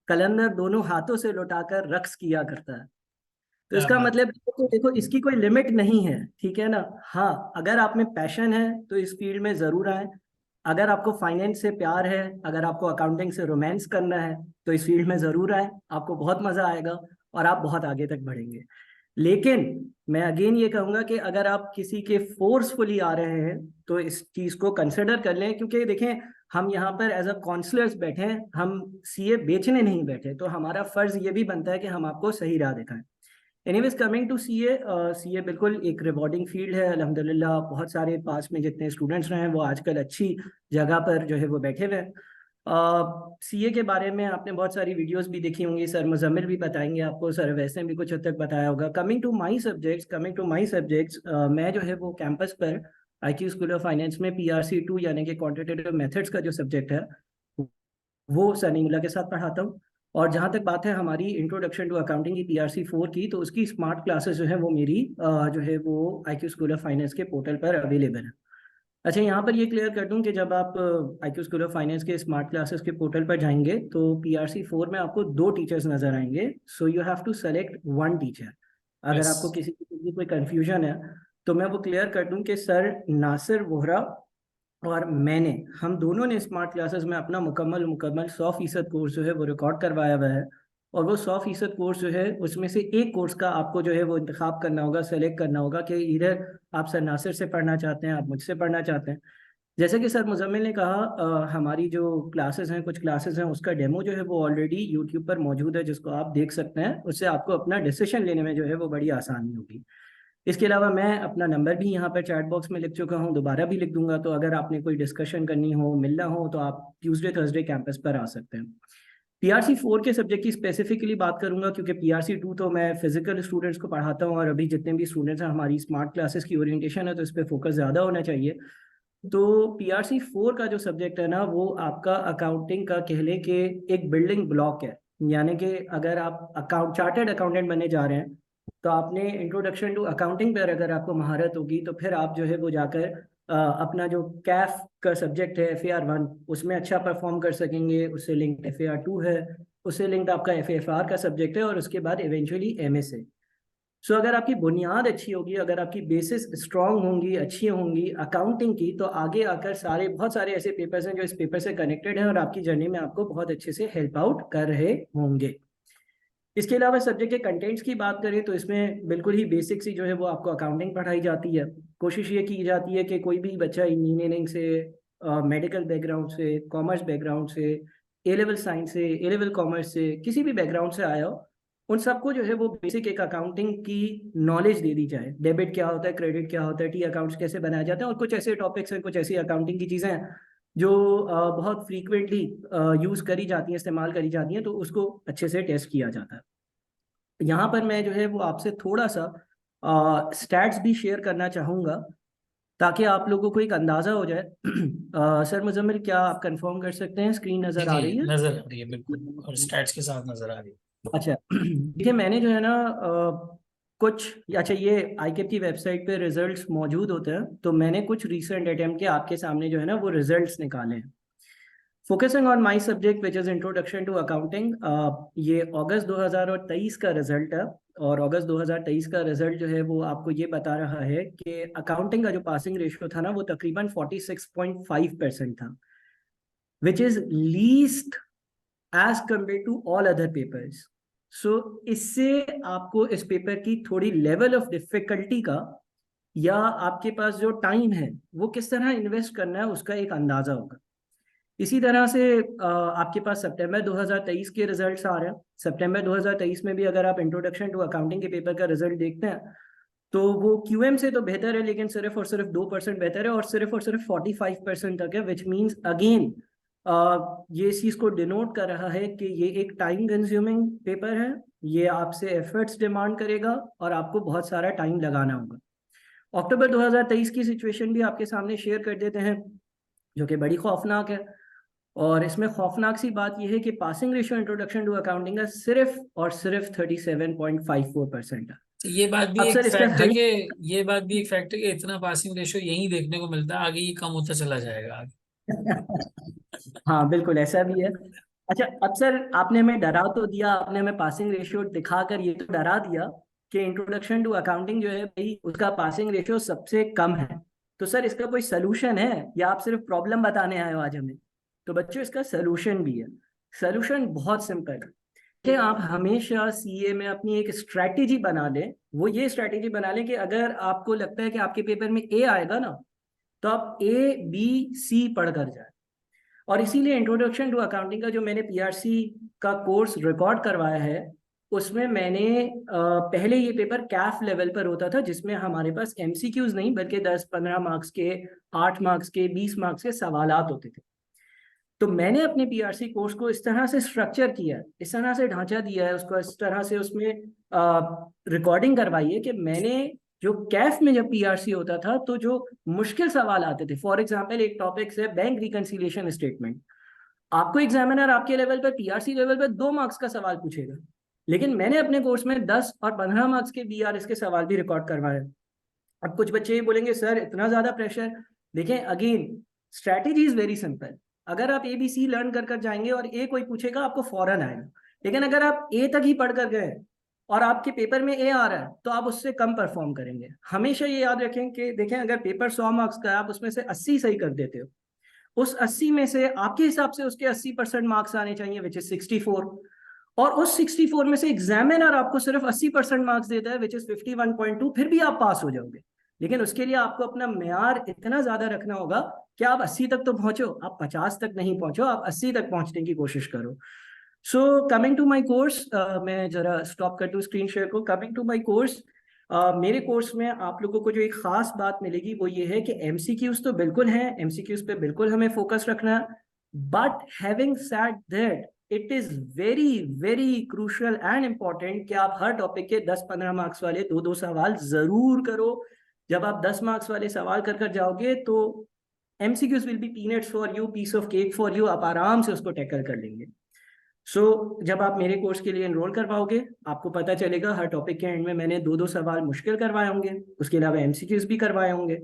कलंदर दोनों हाथों से लुटाकर रक्स किया करता है। तो क्या इसका बात। मतलब देखो इसकी कोई लिमिट नहीं है, ठीक है ना। हाँ, अगर आप में पैशन है तो इस फील्ड में जरूर आए। अगर आपको फाइनेंस से प्यार है, अगर आपको अकाउंटिंग से रोमांस करना है, तो इस फील्ड में जरूर आए, आपको बहुत मजा आएगा और आप बहुत आगे तक बढ़ेंगे। लेकिन मैं अगेन ये कहूंगा कि अगर आप किसी के फोर्सफुली आ रहे हैं तो इस चीज को कंसिडर कर लें, क्योंकि देखें हम यहाँ पर एज अ काउंसलर्स बैठे हैं, हम सीए बेचने नहीं बैठे। तो हमारा फर्ज ये भी बनता है कि हम आपको सही राह दिखाएं। Anyways, coming to CA, CA बिल्कुल एक रिवॉर्डिंग फील्ड है अल्हम्दुलिल्लाह। बहुत सारे पास में जितने स्टूडेंट्स रहे हैं वो आजकल अच्छी जगह पर जो है वो बैठे हुए हैं। सीए के बारे में आपने बहुत सारी वीडियोस भी देखी होंगी, सर मुजम्मिल भी बताएंगे आपको, सर वैसे भी कुछ हद तक बताया होगा। कमिंग टू माई सब्जेक्ट्स, मैं जो है वो कैंपस पर IQ स्कूल ऑफ फाइनेंस में PRC2 यानी कि क्वांटिटेटिव मेथड्स का जो सब्जेक्ट है वो सनीमुल्लाह के साथ पढ़ाता हूँ। और जहाँ तक बात है हमारी इंट्रोडक्शन टू अकाउंटिंग की PRC4 की, तो उसकी स्मार्ट क्लासेस जो है वो मेरी जो है वो IQ स्कूल ऑफ फाइनेंस के पोर्टल पर अवेलेबल है। अच्छा, यहाँ पर ये क्लियर कर दूं कि जब आप IQ स्कूल ऑफ फाइनेंस के स्मार्ट क्लासेस के पोर्टल पर जाएंगे तो PRC4 में आपको 2 टीचर्स नजर आएंगे। So you have to select 1 teacher. अगर यस। आपको किसी चीज़ की कोई कंफ्यूजन है तो मैं वो क्लियर कर दूं कि सर नासिर वोहरा और हम दोनों ने स्मार्ट क्लासेस में अपना मुकम्मल 100% कोर्स जो है वो रिकॉर्ड करवाया हुआ है। और वो 100% कोर्स जो है उसमें से एक कोर्स का आपको जो है वो इंतखाब करना होगा, सेलेक्ट करना होगा कि इधर आप सर नासिर से पढ़ना चाहते हैं, आप मुझसे पढ़ना चाहते हैं। जैसे कि सर मुजम्मिल ने कहा, हमारी जो क्लासेस हैं, कुछ क्लासेस हैं, उसका डेमो जो है वो ऑलरेडी यूट्यूब पर मौजूद है, जिसको आप देख सकते हैं। उससे आपको अपना डिसीजन लेने में जो है वो बड़ी आसानी होगी। इसके अलावा मैं अपना नंबर भी यहाँ पर चैट बॉक्स में लिख चुका हूँ, दोबारा भी लिख दूंगा। तो अगर आपने कोई डिस्कशन करनी हो, मिलना हो, तो आप ट्यूसडे थर्सडे कैंपस पर आ सकते हैं। PRC4 के सब्जेक्ट की स्पेसिफिकली बात करूंगा क्योंकि PRC2 तो मैं फिजिकल स्टूडेंट्स को पढ़ाता हूँ और अभी जितने भी स्टूडेंट्स हैं, हमारी स्मार्ट क्लासेस की ओरिएंटेशन है तो इस पर फोकस ज़्यादा होना चाहिए। तो PRC4 का जो सब्जेक्ट है ना, वो आपका अकाउंटिंग का कह लें कि एक बिल्डिंग ब्लॉक है। यानी कि अगर आप चार्टर्ड अकाउंटेंट बनने जा रहे हैं तो आपने इंट्रोडक्शन टू अकाउंटिंग पर अगर आपको महारत होगी तो फिर आप जो है वो जाकर अपना जो कैफ का सब्जेक्ट है FAR1 उसमें अच्छा परफॉर्म कर सकेंगे। उससे लिंक्ड FAR2 है, उससे लिंक्ड आपका FFR का सब्जेक्ट है और उसके बाद इवेंचुअली MS है। सो अगर आपकी बुनियाद अच्छी होगी, अगर आपकी बेसिस स्ट्रांग होंगी, अच्छी होंगी अकाउंटिंग की, तो आगे आकर बहुत सारे ऐसे पेपर्स हैं जो इस पेपर से कनेक्टेड हैं और आपकी जर्नी में आपको बहुत अच्छे से हेल्प आउट कर रहे होंगे। इसके अलावा सब्जेक्ट के कंटेंट्स की बात करें तो इसमें बिल्कुल ही बेसिक सी जो है वो आपको अकाउंटिंग पढ़ाई जाती है। कोशिश ये की जाती है कि कोई भी बच्चा इंजीनियरिंग से, मेडिकल बैकग्राउंड से, कॉमर्स बैकग्राउंड से, A लेवल साइंस से, A लेवल कॉमर्स से, किसी भी बैकग्राउंड से आया हो, उन सबको जो है वो बेसिक एक अकाउंटिंग की नॉलेज दे दी जाए। डेबिट क्या होता है, क्रेडिट क्या होता है, टी अकाउंट्स कैसे बनाए जाते हैं, और कुछ ऐसे टॉपिक्स हैं, कुछ ऐसी अकाउंटिंग की चीज़ें हैं जो बहुत फ्रीक्वेंटली यूज़ करी जाती हैं, इस्तेमाल करी जाती हैं, तो उसको अच्छे से टेस्ट किया जाता है। यहाँ पर मैं जो है वो आपसे थोड़ा सा स्टैट्स भी शेयर करना चाहूँगा ताकि आप लोगों को एक अंदाज़ा हो जाए। सर मुजम्मिल, क्या आप कंफर्म कर सकते हैं स्क्रीन नज़र आ रही जी है? नजर आ रही है बिल्कुल, और स्टैट्स के साथ नजर आ रही है। अच्छा, देखिए मैंने जो है ना अच्छा, ये ICAP की वेबसाइट पे रिजल्ट्स मौजूद होते हैं, तो मैंने कुछ रीसेंट अटेम्प्ट के आपके सामने जो है ना वो रिजल्ट्स निकाले हैं। Focusing on my subject which is introduction to accounting, ये अगस्त 2023 का रिजल्ट है। और अगस्त 2023 का रिजल्ट जो है वो आपको ये बता रहा है कि अकाउंटिंग का जो पासिंग रेशियो था ना वो तकरीबन 46.5% था, which is least as compare to all other papers. So इससे आपको इस पेपर की थोड़ी लेवल ऑफ डिफिकल्टी का, या आपके पास जो टाइम है वो किस तरह इन्वेस्ट करना है, उसका एक अंदाजा होगा। इसी तरह से आपके पास सितंबर 2023 के रिजल्ट्स आ रहे हैं। सितंबर 2023 में भी अगर आप इंट्रोडक्शन टू अकाउंटिंग के पेपर का रिजल्ट देखते हैं तो वो QM से तो बेहतर है, लेकिन सिर्फ और सिर्फ 2% बेहतर है और सिर्फ 45% तक है, विच मीन्स अगेन ये इस चीज़ को डिनोट कर रहा है कि ये एक टाइम कंज्यूमिंग पेपर है, ये आपसे एफर्ट्स डिमांड करेगा और आपको बहुत सारा टाइम लगाना होगा। अक्टूबर 2023 की सिचुएशन भी आपके सामने शेयर कर देते हैं, जो कि बड़ी खौफनाक है। और इसमें खौफनाक सी बात यह है कि passing ratio introduction to accounting का सिर्फ और सिर्फ 37.54% है। तो ये बात भी अब एक सर इसका फैक्ट है हल, कि ये बात भी एक फैक्ट है कि इतना पासिंग रेशियो यही देखने को मिलता है, आगे ये कम होता चला जाएगा आगे। हाँ बिल्कुल ऐसा भी है। अच्छा, अब सर आपने हमें डरा तो दिया, आपने हमें पासिंग रेशियो दिखाकर ये तो डरा दिया कि इंट्रोडक्शन टू अकाउंटिंग जो है भाई उसका पासिंग रेशियो सबसे कम है। तो सर इसका कोई सलूशन है या आप सिर्फ प्रॉब्लम बताने आए हो आज हमें? तो बच्चों इसका सलूशन भी है। सलूशन बहुत सिंपल है कि आप हमेशा सीए में अपनी एक स्ट्रैटेजी बना लें। वो ये स्ट्रैटेजी बना लें कि अगर आपको लगता है कि आपके पेपर में ए आएगा ना, तो आप ए बी सी पढ़ कर जाए। और इसीलिए इंट्रोडक्शन टू अकाउंटिंग का जो मैंने पीआरसी का कोर्स रिकॉर्ड करवाया है, उसमें मैंने पहले ये पेपर कैफ लेवल पर होता था, जिसमें हमारे पास एमसीक्यूज नहीं बल्कि 10-15 मार्क्स के, 8 मार्क्स के, 20 मार्क्स के सवालात होते थे। तो मैंने अपने पीआरसी कोर्स को इस तरह से स्ट्रक्चर किया है, इस तरह से ढांचा दिया है उसको, इस तरह से उसमें रिकॉर्डिंग करवाई है कि मैंने जो कैफ में जब पीआरसी होता था तो जो मुश्किल सवाल आते थे, फॉर एग्जांपल एक टॉपिक है बैंक रिकंसिलिएशन स्टेटमेंट, आपको एग्जामिनर आपके लेवल पर पीआरसी लेवल पर 2 मार्क्स का सवाल पूछेगा, लेकिन मैंने अपने कोर्स में 10 और 15 मार्क्स के बीआरएस के सवाल भी रिकॉर्ड करवाए। अब कुछ बच्चे ये बोलेंगे सर इतना ज्यादा प्रेशर। देखें, again strategy is very simple. अगर आप एबीसी लर्न कर कर जाएंगे और ए कोई पूछेगा आपको फौरन आएगा, लेकिन अगर आप ए तक ही पढ़ कर गए और आपके पेपर में ए आ रहा है तो आप उससे कम परफॉर्म करेंगे। हमेशा ये याद रखें कि देखें, अगर पेपर 100 मार्क्स का है, आप उसमें से 80 सही कर देते हो, उस 80 में से आपके हिसाब से उसके 80% मार्क्स आने चाहिए, विच इज 64, और उस 64 में से एग्जामिनर आपको सिर्फ 80% मार्क्स देता है, विच इज 51.2, फिर भी आप पास हो जाओगे। लेकिन उसके लिए आपको अपना म्यार इतना ज्यादा रखना होगा कि आप 80 तक तो पहुंचो, आप 50 तक नहीं पहुंचो, आप 80 तक पहुंचने की कोशिश करो। So coming to my course, मैं जरा स्टॉप कर दूं स्क्रीन शेयर को। कमिंग टू माई कोर्स, मेरे कोर्स में आप लोगों को जो एक खास बात मिलेगी वो ये है कि एमसीक्यूज तो बिल्कुल हैं, एमसीक्यूज पे बिल्कुल हमें फोकस रखना है, but having said that it is very very crucial and important कि आप हर टॉपिक के 10-15 मार्क्स वाले 2-2 सवाल जरूर करो। जब आप 10 मार्क्स वाले सवाल कर कर जाओगे तो MCQs will be peanuts for you, piece of cake for you, आप आराम से उसको टैकल कर लेंगे। जब आप मेरे कोर्स के लिए एनरोल करवाओगे, आपको पता चलेगा हर टॉपिक के एंड में मैंने 2-2 सवाल मुश्किल करवाए होंगे, उसके अलावा एमसीक्यूज भी करवाए होंगे।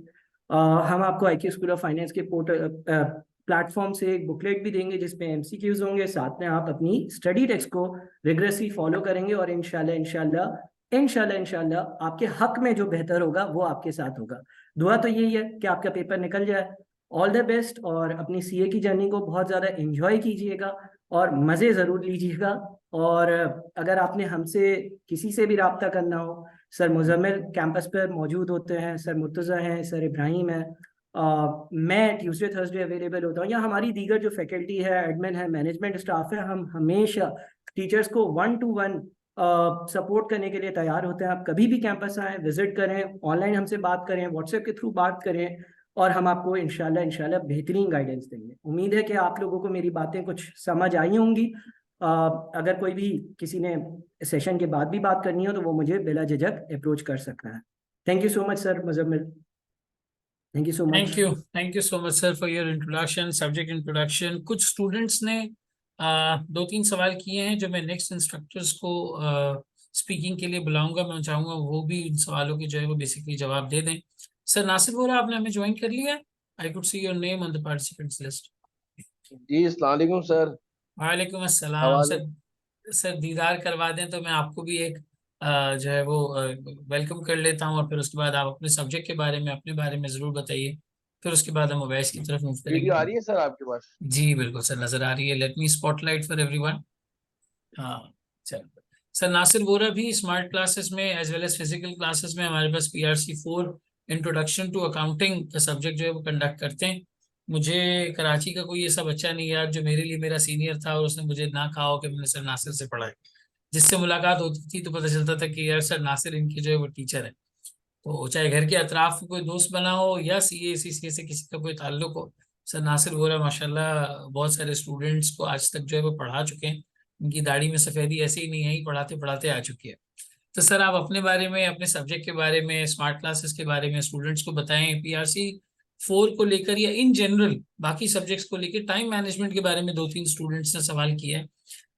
हम आपको आईक्यू स्कूल ऑफ फाइनेंस के पोर्टल प्लेटफॉर्म से एक बुकलेट भी देंगे जिसमें एमसीक्यूज होंगे, साथ में आप अपनी स्टडी टेक्स्ट को रिग्रेसली फॉलो करेंगे और इंशाल्लाह आपके हक में जो बेहतर होगा वो आपके साथ होगा। दुआ तो यही है कि आपका पेपर निकल जाए। ऑल द बेस्ट, और अपनी सीए की जर्नी को बहुत ज़्यादा एंजॉय कीजिएगा और मज़े ज़रूर लीजिएगा। और अगर आपने हमसे किसी से भी रब्ता करना हो, सर मुजम्मिल कैंपस पर मौजूद होते हैं, सर मुर्तज़ा हैं, सर इब्राहिम है, मैं ट्यूसडे थर्सडे अवेलेबल होता हूँ, या हमारी दीगर जो फैकल्टी है, एडमिन है, मैनेजमेंट स्टाफ है, हम हमेशा टीचर्स को 1-to-1 सपोर्ट करने के लिए तैयार होते हैं। आप कभी भी कैंपस आएँ, विजिट करें, ऑनलाइन हमसे बात करें, व्हाट्सएप के थ्रू बात करें, और हम आपको इंशाल्लाह बेहतरीन गाइडेंस देंगे। उम्मीद है कि आप लोगों को मेरी बातें कुछ समझ आई होंगी। अगर कोई भी किसी ने सेशन के बाद भी बात करनी हो तो वो मुझे बिला झिझक अप्रोच कर सकता है। Thank you so much sir Muzammil, thank you so much. Thank you so much sir for your introduction, subject introduction. कुछ स्टूडेंट्स ने 2-3 सवाल किए हैं जो मैं नेक्स्ट इंस्ट्रक्टर्स को स्पीकिंग के लिए बुलाऊंगा। मैं चाहूंगा वो भी इन सवालों के जो है वो बेसिकली जवाब दे दें। सर नासिर वोरा, आपने हमें ज्वाइन कर लिया है? I could see your name on the participants list. जी अस्सलाम वालेकुम सर। वालेकुम अस्सलाम। आवाज सर दीदार करवा दें तो मैं आपको भी एक जो है वो वेलकम कर लेता हूँ, और फिर उसके बाद आप अपने सब्जेक्ट के बारे में, अपने बारे में ज़रूर बताइए, फिर उसके बाद हम अवैस की तरफ मूव वीडियो आ करेंगे। रही है सर आपके पास? जी बिल्कुल सर, नज़र आ रही है। Let me spotlight for everyone. हाँ चल सर, नासिर वोरा भी स्मार्ट क्लासेस में as well as physical classes में हमारे पास PRC 4 इंट्रोडक्शन टू अकाउंटिंग का सब्जेक्ट जो है वो कंडक्ट करते हैं। मुझे कराची का कोई ऐसा बच्चा नहीं यार जो मेरे लिए मेरा सीनियर था और उसने मुझे ना कहा हो कि मैंने सर नासिर से पढ़ा है। जिससे मुलाकात होती थी तो पता चलता था कि यार सर नासिर इनके जो है वो टीचर है। तो चाहे घर के अतराफ कोई दोस्त बना हो या CA से किसी का कोई ताल्लुक हो, सर नासिर वोरा माशाल्लाह बहुत सारे स्टूडेंट्स को आज तक जो है वो पढ़ा चुके हैं। इनकी दाढ़ी में सफेदी ऐसे ही नहीं आई, पढ़ाते पढ़ाते आ चुकी है। तो सर आप अपने बारे में, अपने सब्जेक्ट के बारे में, स्मार्ट क्लासेस के बारे में स्टूडेंट्स को बताएं, पीआरसी 4 को लेकर या इन जनरल बाकी सब्जेक्ट्स को लेकर। टाइम मैनेजमेंट के बारे में 2-3 स्टूडेंट्स ने सवाल किया है,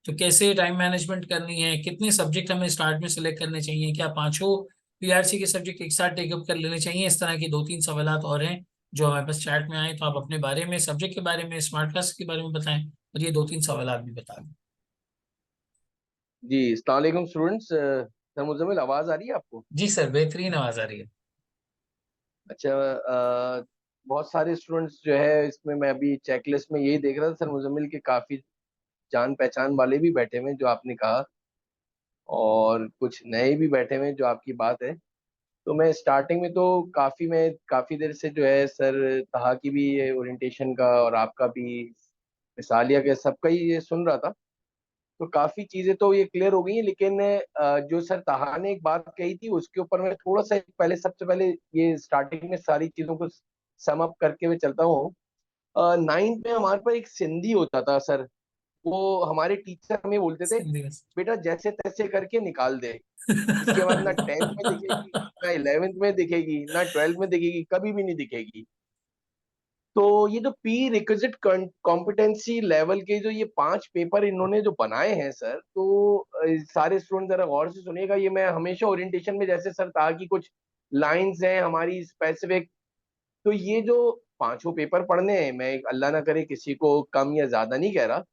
तो कैसे टाइम मैनेजमेंट करनी है, कितने सब्जेक्ट हमें स्टार्ट में सिलेक्ट करने चाहिए, क्या पांचों पीआरसी के सब्जेक्ट एक साथ टेकअप कर लेने चाहिए, इस तरह के 2-3 सवाल और हैं जो हमारे पास चैट में आए। तो आप अपने बारे में, सब्जेक्ट के बारे में, स्मार्ट क्लास के बारे में बताएं, और ये 2-3 सवाल भी बता दें। जी अस्सलाम वालेकुम स्टूडेंट्स। सर मुजम्मिल, आवाज आ रही है आपको? जी सर, बेहतरीन आवाज आ रही है। अच्छा। बहुत सारे स्टूडेंट्स जो है इसमें, मैं अभी चेकलिस्ट में यही देख रहा था सर मुजम्मिल के काफी जान पहचान वाले भी बैठे हुए हैं जो आपने कहा, और कुछ नए भी बैठे हुए हैं जो आपकी बात है। तो मैं स्टार्टिंग में तो मैं काफी देर से जो है सर तहा की भी ये ओरिएंटेशन का और आपका भी मिसालिया का सबका ही ये सुन रहा था। तो काफी चीजें तो ये क्लियर हो गई हैं, लेकिन जो सर ताहा ने एक बात कही थी उसके ऊपर मैं थोड़ा सा पहले, सबसे पहले ये स्टार्टिंग में सारी चीजों को सम अप करके मैं चलता हूँ। 9th में हमारे पास एक सिंधी होता था सर। वो हमारे टीचर हमें बोलते थे, हिंदी में। बेटा जैसे तैसे करके निकाल दे। इसके बाद ना 10th में दिखेगी, ना 11th में दिखेगी, ना 12th में दिखेगी, कभी भी नहीं दिखेगी। तो ये जो पी रिक्विजिट कॉम्पिटेंसी लेवल के जो ये 5 पेपर इन्होंने जो बनाए हैं सर, तो सारे स्टूडेंट जरा गौर से सुनिएगा। ये मैं हमेशा ओरिएंटेशन में, जैसे सर कहा कि कुछ लाइंस हैं हमारी स्पेसिफिक, तो ये जो पांचों पेपर पढ़ने हैं, मैं अल्लाह ना करे किसी को कम या ज्यादा नहीं कह रहा,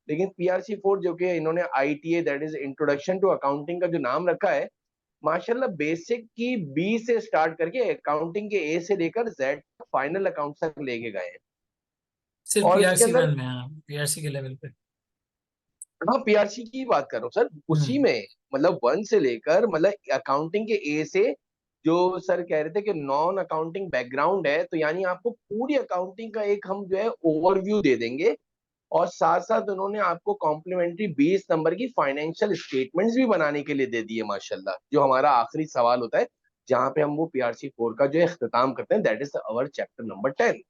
लेकिन पीआरसी 4 जो कि इन्होंने ITA, that is introduction to accounting का जो नाम रखा है, माशाल्लाह बेसिक की बी से स्टार्ट करके अकाउंटिंग के ए से लेकर जेड फाइनल अकाउंट तक लेके गए हैं। सिर्फ और इसके पीआरसी अंदर, 1 में, हाँ पीआरसी के लेवल पे। हाँ पीआरसी की बात कर रहा हूँ सर, उसी हम्म। में मतलब 1 से लेकर, मतलब अकाउंटिंग के ए से, जो सर कह रहे थे कि नॉन अकाउंटिंग बैकग्राउंड है, तो यानी आपको पूरी अकाउंटिंग का एक हम जो है ओवरव्यू दे देंगे। और साथ साथ उन्होंने आपको कॉम्प्लीमेंट्री 20 नंबर की फाइनेंशियल स्टेटमेंट्स भी बनाने के लिए दे दिए माशाल्लाह, जो हमारा आखिरी सवाल होता है जहां पे हम वो पीआरसी 4 का जो है इख्तिताम करते हैं, that is our chapter number 10।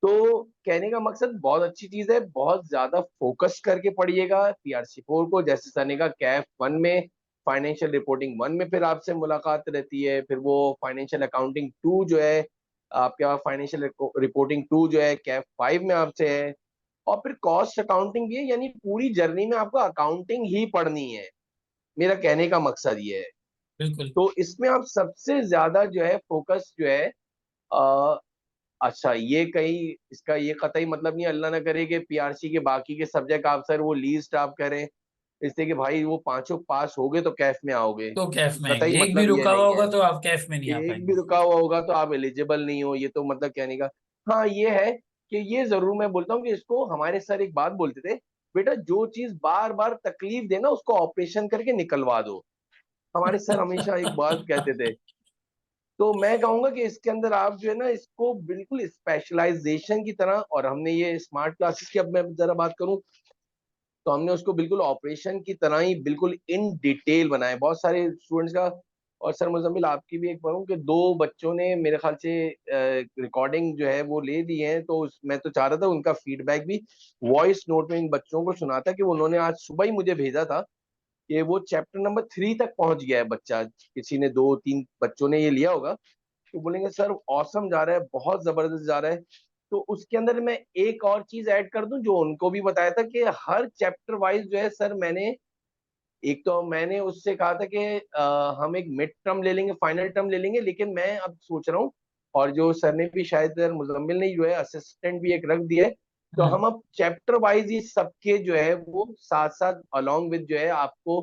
तो कहने का मकसद बहुत अच्छी चीज है, बहुत ज्यादा फोकस करके पढ़िएगा पीआरसी 4 को। जैसे सर ने कहा, कैफ 1 में, फाइनेंशियल रिपोर्टिंग 1 में फिर आपसे मुलाकात रहती है, फिर वो फाइनेंशियल अकाउंटिंग 2 जो है आपके, फाइनेंशियल रिपोर्टिंग 2 जो है कैफ 5 में आपसे है। और फिर कॉस्ट अकाउंटिंग भी है, यानी पूरी जर्नी में आपको अकाउंटिंग ही पढ़नी है। मेरा कहने का मकसद ये है। बिल्कुल। तो इसमें आप सबसे ज्यादा जो है फोकस जो है, अच्छा ये कहीं इसका ये कतई मतलब नहीं, अल्लाह ना करे कि पीआरसी के बाकी के सब्जेक्ट आप सर वो लीस्ट आप करें, इससे कि भाई वो पांचों पास हो गए तो कैफ में आओगे, तो कैफ में कतई आएंगे, एक भी मतलब ये रुका हुआ नहीं है। होगा तो आप कैफ में नहीं आ एक भी पाएंगे। रुका हुआ होगा तो आप एलिजिबल नहीं हो, ये तो मतलब कहने का। हाँ ये है कि ये जरूर मैं बोलता हूँ कि इसको, हमारे सर एक बात बोलते थे, बेटा जो चीज बार बार तकलीफ देना उसको ऑपरेशन करके निकलवा दो। हमारे सर हमेशा एक बात कहते थे। तो मैं कहूंगा कि इसके अंदर आप जो है ना, इसको बिल्कुल स्पेशलाइजेशन की तरह, और हमने ये स्मार्ट क्लासेस की, अब मैं जरा बात करूं, तो हमने उसको बिल्कुल ऑपरेशन की तरह ही बिल्कुल इन डिटेल बनाया बहुत सारे स्टूडेंट्स का। और सर मुजम्मिल, आपकी भी एक कहूँ कि 2 बच्चों ने मेरे ख्याल से रिकॉर्डिंग जो है वो ले ली है, तो मैं तो चाह रहा था उनका फीडबैक भी वॉइस नोट में इन बच्चों को सुनाता, कि उन्होंने आज सुबह ही मुझे भेजा था कि वो चैप्टर नंबर 3 तक पहुंच गया है बच्चा। किसी ने 2-3 बच्चों ने ये लिया होगा, तो बोलेंगे सर ऑसम जा रहा है, बहुत जबरदस्त जा रहा है। तो उसके अंदर मैं एक और चीज ऐड कर दूं जो उनको भी बताया था, कि हर चैप्टर वाइज जो है सर, मैंने एक तो मैंने उससे कहा था कि हम एक मिड टर्म ले लेंगे, फाइनल टर्म ले लेंगे, लेकिन मैं अब सोच रहा हूँ, और जो सर ने भी शायद सर मुजम्मिल ने जो है असिस्टेंट भी एक रख दिया है, तो हम्म। हम अब चैप्टर वाइज ही सबके जो है वो साथ साथ अलोंग विद जो है आपको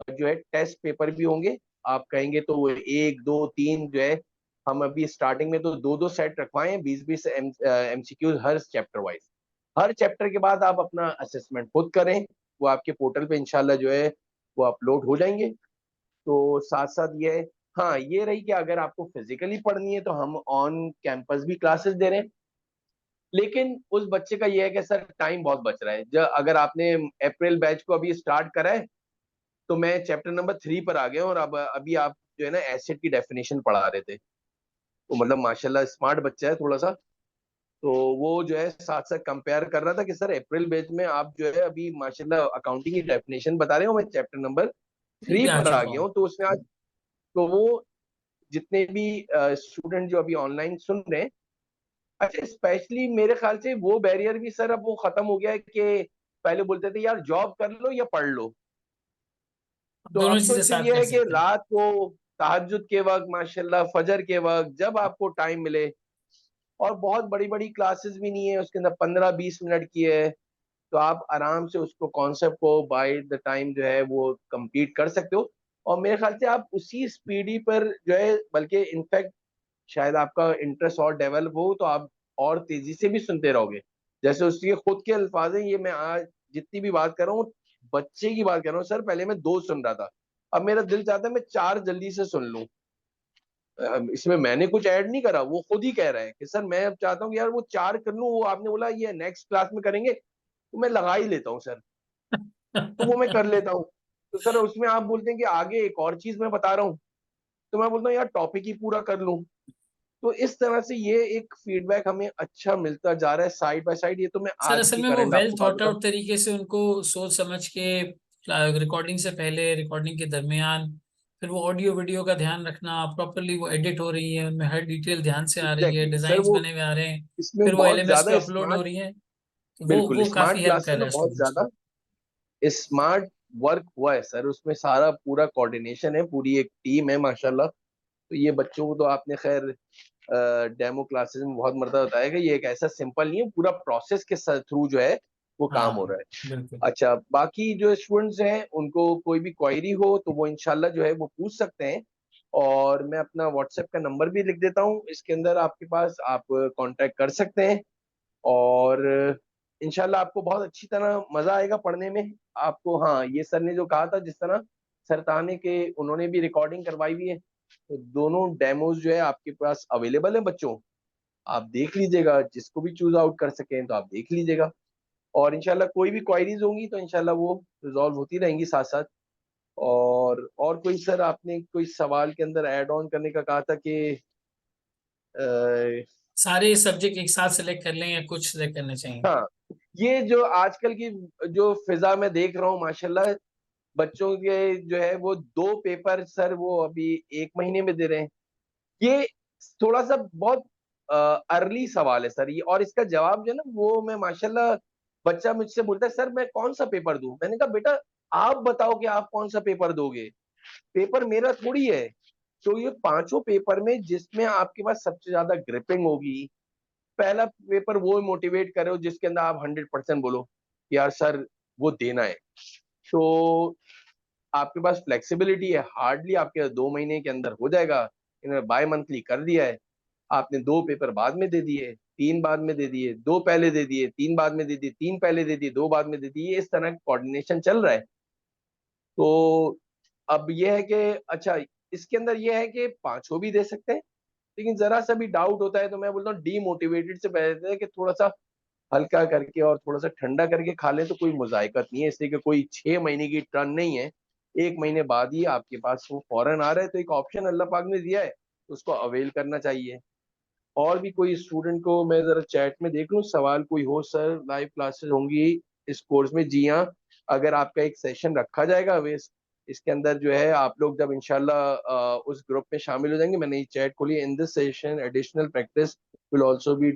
जो है टेस्ट पेपर भी होंगे। आप कहेंगे तो वो 1 2 3 जो है, हम अभी स्टार्टिंग में तो 2 2 सेट रखवाए हैं, 20 20 एमसीक्यूज हर चैप्टर वाइज। हर चैप्टर के बाद आप अपना असेसमेंट खुद करें, वो आपके पोर्टल पे इंशाल्लाह जो है वो अपलोड हो जाएंगे। तो साथ साथ ये है, हाँ ये रही कि अगर आपको फिजिकली पढ़नी है तो हम ऑन कैंपस भी क्लासेस दे रहे हैं। लेकिन उस बच्चे का ये है कि सर टाइम बहुत बच रहा है, जब अगर आपने अप्रैल बैच को अभी स्टार्ट करा है, तो मैं चैप्टर नंबर 3 पर आ गया हूं, और अब अभी आप जो है ना एसिड की डेफिनेशन पढ़ा रहे थे, तो मतलब माशाल्लाह स्मार्ट बच्चा है थोड़ा सा। तो वो जो है साथ साथ कंपेयर कर रहा था कि सर अप्रैल बैच में आप जो है अभी माशाल्लाह अकाउंटिंग की डेफिनेशन बता रहे हो, मैं चैप्टर नंबर 3 भी आ पर आ चुका गया हूँ। हूँ। तो उसने आज, तो वो जितने भी स्टूडेंट जो अभी ऑनलाइन सुन रहे हैं, अच्छा स्पेशली मेरे ख्याल से वो बैरियर भी सर अब वो खत्म हो गया है कि पहले बोलते थे यार जॉब कर लो या पढ़ लो। तो दोनों अब तो चीजें फिर साथ ये कर है कि सकते हैं। रात को तहज्जुद के वक्त माशाल्लाह फजर के वक्त जब आपको टाइम मिले, और बहुत बड़ी बड़ी क्लासेस भी नहीं है, उसके अंदर 15-20 मिनट की है, तो आप आराम से उसको कॉन्सेप्ट को बाय द टाइम जो है वो कंप्लीट कर सकते हो। और मेरे ख्याल से आप उसी स्पीडी पर जो है, बल्कि इनफैक्ट शायद आपका इंटरेस्ट और डेवलप हो तो आप और तेजी से भी सुनते रहोगे। जैसे उसके खुद के अल्फाज हैं, ये मैं आज जितनी भी बात कर रहा हूँ बच्चे की बात कर रहा हूँ सर, पहले मैं 2 सुन रहा था, अब मेरा दिल चाहता है मैं 4 जल्दी से सुन लूं। इसमें मैंने कुछ ऐड नहीं करा, वो खुद ही कह रहा है कि सर मैं अब चाहता हूँ कि यार वो 4 कर लूं, वो आपने बोला ये नेक्स्ट क्लास में करेंगे, तो मैं लगा ही लेता हूँ सर, तो वो मैं कर लेता हूँ। तो सर उसमें आप बोलते हैं कि आगे एक और चीज मैं बता रहा हूँ, तो मैं बोलता हूँ यार टॉपिक ही पूरा कर लूं। तो इस तरह से ये एक फीडबैक हमें अच्छा मिलता जा रहा है साइड बाय साइड। ये तो मैं सर आज असल की में वो करंट वेल आपको बात थॉट बताऊं। आउट तरीके से उनको सोच समझ के, रिकॉर्डिंग से पहले, रिकॉर्डिंग के दरमियान, फिर वो ऑडियो वीडियो का ध्यान रखना, प्रॉपरली वो एडिट हो रही है, उनमें हर डिटेल ध्यान से आ रही है, एग्जैक्टली सर, डिजाइन्स वो बने हुए आ रहे हैं, इसमें फिर वो बहुत एलएमएस पे ज्यादा अपलोड हो स्मार्ट, रही है, तो वो बिल्कुल वो स्मार्ट काफी हेल्प कर क्लासेस रहा में है बहुत स्टूडेंट्स ज्यादा को। स्मार्ट वर्क हुआ है सर, उसमें सारा पूरा कोऑर्डिनेशन है, पूरी एक टीम है माशाल्लाह। तो ये बच्चों को तो आपने खैर डेमो क्लासेस में बहुत मरतबा बताया कि ये एक ऐसा सिंपल नहीं है, पूरा प्रोसेस के थ्रू जो है वो काम हो हाँ रहा है। बिल्कुल। अच्छा, बाकी जो स्टूडेंट्स हैं उनको कोई भी क्वेरी हो तो वो इंशाल्लाह जो है वो पूछ सकते हैं, और मैं अपना व्हाट्सएप का नंबर भी लिख देता हूँ इसके अंदर, आपके पास आप कांटेक्ट कर सकते हैं। और इंशाल्लाह आपको बहुत अच्छी तरह मजा आएगा पढ़ने में। आपको, हाँ ये सर ने जो कहा था, जिस तरह सर ताने के उन्होंने भी रिकॉर्डिंग करवाई हुई है, तो दोनों डेमोज जो है आपके पास अवेलेबल है बच्चों, आप देख लीजिएगा, जिसको भी चूज आउट कर सकें तो आप देख लीजिएगा। और इंशाल्लाह कोई भी क्वायरीज होंगी तो इंशाल्लाह वो रिजॉल्व होती रहेंगी साथ साथ। और कोई सर आपने कोई सवाल के अंदर ऐड ऑन करने का कहा था कि सारे सब्जेक्ट एक साथ सेलेक्ट कर लें या कुछ सेलेक्ट करने चाहिए? हाँ, ये जो आजकल की जो फिजा में देख रहा हूँ माशाल्लाह, बच्चों के जो है वो 2 पेपर सर वो अभी 1 महीने में दे रहे हैं। ये थोड़ा सा बहुत अर्ली सवाल है सर ये, और इसका जवाब जो है ना वो मैं माशाल्लाह, बच्चा मुझसे बोलता है सर मैं कौन सा पेपर दूं, मैंने कहा बेटा आप बताओ कि आप कौन सा पेपर दोगे, पेपर मेरा थोड़ी है। तो ये पांचों पेपर में जिसमें आपके पास सबसे ज्यादा ग्रिपिंग होगी, पहला पेपर वो मोटिवेट करो जिसके अंदर आप 100% बोलो कि यार सर वो देना है। तो आपके पास फ्लेक्सिबिलिटी है, हार्डली आपके 2 महीने के अंदर हो जाएगा। इन्होंने बाय मंथली कर दिया है, आपने 2 पेपर बाद में दे दिए, 3 बाद में दे दिए, 2 पहले दे दिए, 3 बाद में दे दिए, 3 पहले दे दिए, 2 बाद में दे दिए, इस तरह कोऑर्डिनेशन चल रहा है। तो अब ये है कि अच्छा, इसके अंदर ये है कि पांचों भी दे सकते हैं, लेकिन जरा सा भी डाउट होता है तो मैं बोलता हूँ डीमोटिवेटेड से बेहतर है कि थोड़ा सा हल्का करके और थोड़ा सा ठंडा करके खा ले, तो कोई मुजाहिकत नहीं है, इसलिए कि कोई 6 महीने की टर्न नहीं है, 1 महीने बाद ही आपके पास वो फौरन आ रहा है, तो एक ऑप्शन अल्लाह पाक ने दिया है, उसको अवेल करना चाहिए। और भी कोई स्टूडेंट को मैं जरा चैट में देख लूँ, सवाल कोई हो सर, लाइव क्लासेस होंगी इस कोर्स में? जी हाँ, अगर आपका एक सेशन रखा जाएगा वे इसके अंदर जो है आप लोग जब इंशाल्लाह उस ग्रुप में शामिल हो जाएंगे, मैंने ये चैट खोली, in this session additional practice will also be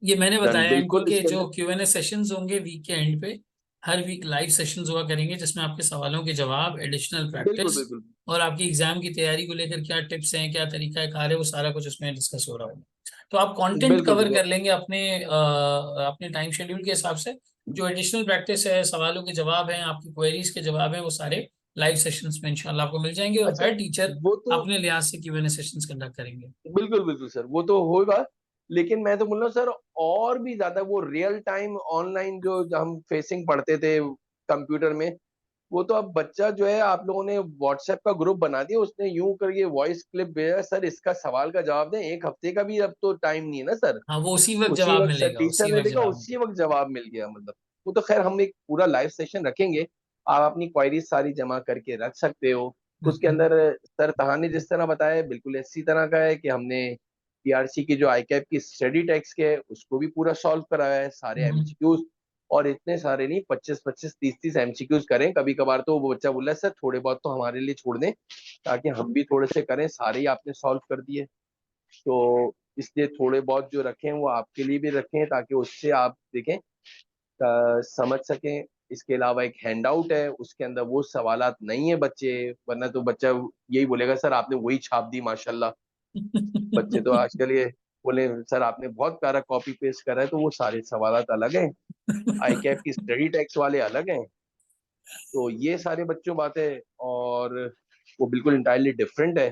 ये मैंने डन, बताया इनको बिल्कुल कि इसके जो अंदर, Q&A सेशंस होंगे वीक के एंड पे, हर वीक लाइव सेशंस हुआ करेंगे जिसमें आपके सवालों के जवाब, एडिशनल बिल्कुल प्रैक्टिस, बिल्कुल। और आपकी एग्जाम की तैयारी को लेकर क्या टिप्स हैं, क्या तरीका है कार है, वो सारा कुछ उसमें डिस्कस हो रहा होगा। तो आप कंटेंट बिल्कुल कवर बिल्कुल। कर लेंगे अपने अपने टाइम शेड्यूल के हिसाब से। जो एडिशनल प्रैक्टिस है, सवालों के जवाब हैं, आपकी क्वेरीज के जवाब हैं, वो सारे लाइव सेशंस में इंशाल्लाह आपको मिल जाएंगे, और अच्छा, हर टीचर वो तो अपने लिहाज से Q&A सेशंस कंडक्ट करेंगे। बिल्कुल बिल्कुल सर, वो तो होगा, लेकिन मैं तो बोल रहा हूँ सर और भी ज्यादा वो रियल टाइम ऑनलाइन जो हम फेसिंग पढ़ते थे कंप्यूटर में, वो तो अब बच्चा जो है आप लोगों ने व्हाट्सएप का ग्रुप बना दिया, उसने यूं करके वॉइस क्लिप भेजा, सर इसका सवाल का जवाब दें, 1 हफ्ते का भी अब तो टाइम नहीं है ना सर, हाँ, वो उसी वक्त उसी जवाब वक्त सर मिलेगा, टीचर उसी ने वक्त देखा जवाब उसी मिलेगा। वक्त जवाब मिल गया, मतलब वो तो खैर हम एक पूरा लाइव सेशन रखेंगे, आप अपनी क्वायरीज सारी जमा करके रख सकते हो। उसके हम्म। अंदर सर तहाने जिस तरह बताया बिल्कुल इसी तरह का है कि हमने पीआरसी की जो आईकैप की स्टडी टेक्स्ट है उसको भी पूरा सॉल्व कराया है, सारे एमसीक्यूज, और इतने सारे नहीं, 25-25 30-30 एमसीक्यूज करें। कभी कभार तो वो बच्चा बोला सर थोड़े बहुत तो हमारे लिए छोड़ दें ताकि हम भी थोड़े से करें, सारे ही आपने सॉल्व कर दिए। तो इसलिए थोड़े बहुत जो रखे हैं वो आपके लिए भी रखें ताकि उससे आप देखें, समझ सकें। इसके अलावा एक हैंड आउट है, उसके अंदर वो सवालात नहीं है बच्चे, वरना तो बच्चा यही बोलेगा सर आपने वही छाप दी माशाल्लाह। बच्चे तो आजकल ये बोले सर आपने बहुत प्यारा कॉपी पेस्ट करा है, तो वो सारे सवालात अलग हैं, आई कैप की स्टडी टेक्स्ट वाले अलग हैं। तो ये सारे बच्चों बातें, और वो बिल्कुल इंटायरली डिफरेंट है।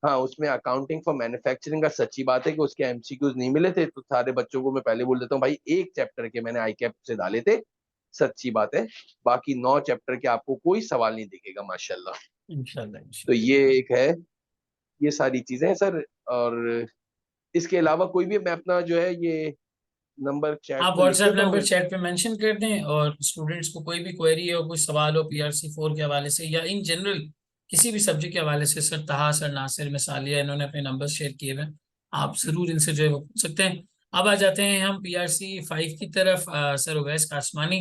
हाँ, उसमें अकाउंटिंग फॉर मैन्युफैक्चरिंग का सच्ची बात है कि उसके एमसीक्यूज नहीं मिले थे, तो सारे बच्चों को मैं पहले बोल देता हूँ भाई एक चैप्टर के मैंने आई कैप से डाले थे, सच्ची बात है, बाकी 9 चैप्टर के आपको कोई सवाल नहीं दिखेगा माशाल्लाह। इंशाल्लाह तो ये एक है, ये सारी चीजें हैं सर। और इसके अलावा कोई भी, मैं अपना जो है ये नंबर चैट आप में लिख व्हाट्सएप देता नंबर हूँ। चैट पे मेंशन कर दें, और स्टूडेंट्स को कोई भी क्वेरी हो, कोई सवाल हो PRC 4 के हवाले से या इन जनरल किसी भी सब्जेक्ट के हवाले से, सर तहा, सर नासिर, मिसालिया, इन्होंने अपने नंबर शेयर किए हुए हैं, आप जरूर इनसे जो है वो पूछ सकते हैं। अब आ जाते हैं हम PRC 5 की तरफ। सर उवैस कासमानी,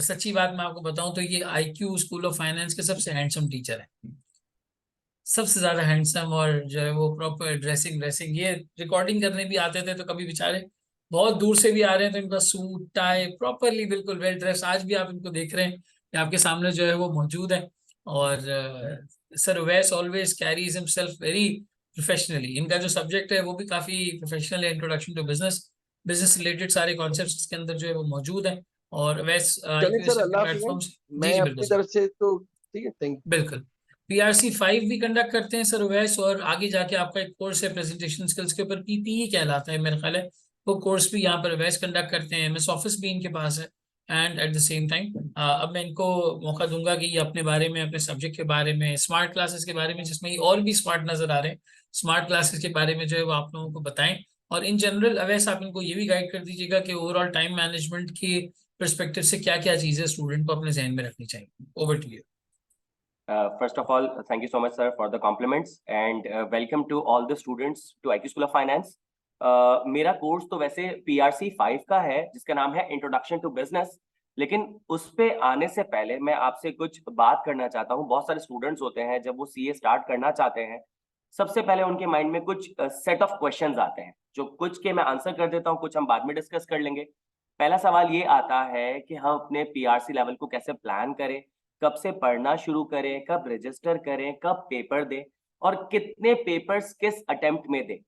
सच्ची बात मैं आपको बताऊं तो ये IQ स्कूल ऑफ फाइनेंस के सबसे हैंडसम टीचर हैं, सबसे ज्यादा हैंडसम, और जो है वो प्रॉपर ड्रेसिंग ड्रेसिंग, ये रिकॉर्डिंग करने भी आते थे तो कभी बेचारे बहुत दूर से भी आ रहे हैं तो इनका सूट टाई प्रॉपरली बिल्कुल वेल ड्रेस, आज भी आप इनको देख रहे हैं कि आपके सामने जो है वो मौजूद है। और sir Uwais always carries himself very professionally. इनका जो सब्जेक्ट है वो भी काफी प्रोफेशनल है, introduction to business, business related सारे कॉन्सेप्ट्स इसके अंदर जो है वो मौजूद है। और वैस चलें IQ सर, के अल्लाह हाफिज़। प्लेटफॉर्म से, जी मैं जी बिल्कुल अपनी सर, तरफ से तो ठीक है, थैंक बिल्कुल। PRC 5 भी कंडक्ट करते हैं सर ओवैस, और आगे जाके आपका एक कोर्स है प्रेजेंटेशन स्किल्स के ऊपर, PPE कहलाता है मेरा ख्याल है, वो कोर्स भी यहाँ पर ओवैस कंडक्ट करते हैं। MS ऑफिस भी इनके पास है। And at the same time अब मैं इनको मौका दूंगा कि ये अपने बारे में, अपने सब्जेक्ट के बारे में, स्मार्ट क्लासेस के बारे में, जिसमें ये और भी स्मार्ट नजर आ रहे हैं, स्मार्ट क्लासेस के बारे में जो है वो आप लोगों को बताएं। और इन जनरल अवैस आप इनको ये भी गाइड कर दीजिएगा कि ओवरऑल टाइम मैनेजमेंट के परस्पेक्टिव से क्या क्या चीजें स्टूडेंट को अपने जहन में रखनी चाहिए। Over to you. First of all, thank you so much, sir, for the compliments, and welcome to all the students to IQ School of Finance. मेरा कोर्स तो वैसे PRC 5 का है, जिसका नाम है इंट्रोडक्शन टू बिजनेस, लेकिन उस पे आने से पहले मैं आपसे कुछ बात करना चाहता हूँ। बहुत सारे स्टूडेंट्स होते हैं, जब वो CA स्टार्ट करना चाहते हैं, सबसे पहले उनके माइंड में कुछ सेट ऑफ क्वेश्चंस आते हैं, जो कुछ के मैं आंसर कर देता हूँ, कुछ हम बाद में डिस्कस कर लेंगे। पहला सवाल ये आता है कि हम अपने PRC लेवल को कैसे प्लान करें, कब से पढ़ना शुरू करें, कब रजिस्टर करें, कब पेपर दें, और कितने पेपर्स किस अटेम्प्ट में दें।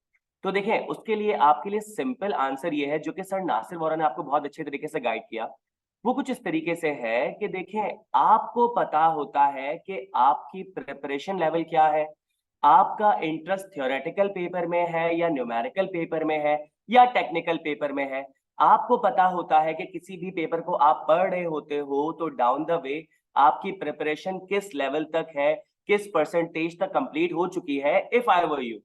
तो देखें, उसके लिए आपके लिए सिंपल आंसर ये है, जो कि सर नासिर वोरा ने आपको बहुत अच्छे तरीके से गाइड किया। वो कुछ इस तरीके से है कि देखें, आपको पता होता है कि आपकी प्रिपरेशन लेवल क्या है, आपका इंटरेस्ट थ्योरेटिकल पेपर में है या न्यूमेरिकल पेपर में है या टेक्निकल पेपर में है। आपको पता होता है कि किसी भी पेपर को आप पढ़ रहे होते हो तो डाउन द वे आपकी प्रिपरेशन किस लेवल तक है, किस परसेंटेज तक कंप्लीट हो चुकी है। इफ आई वर यू,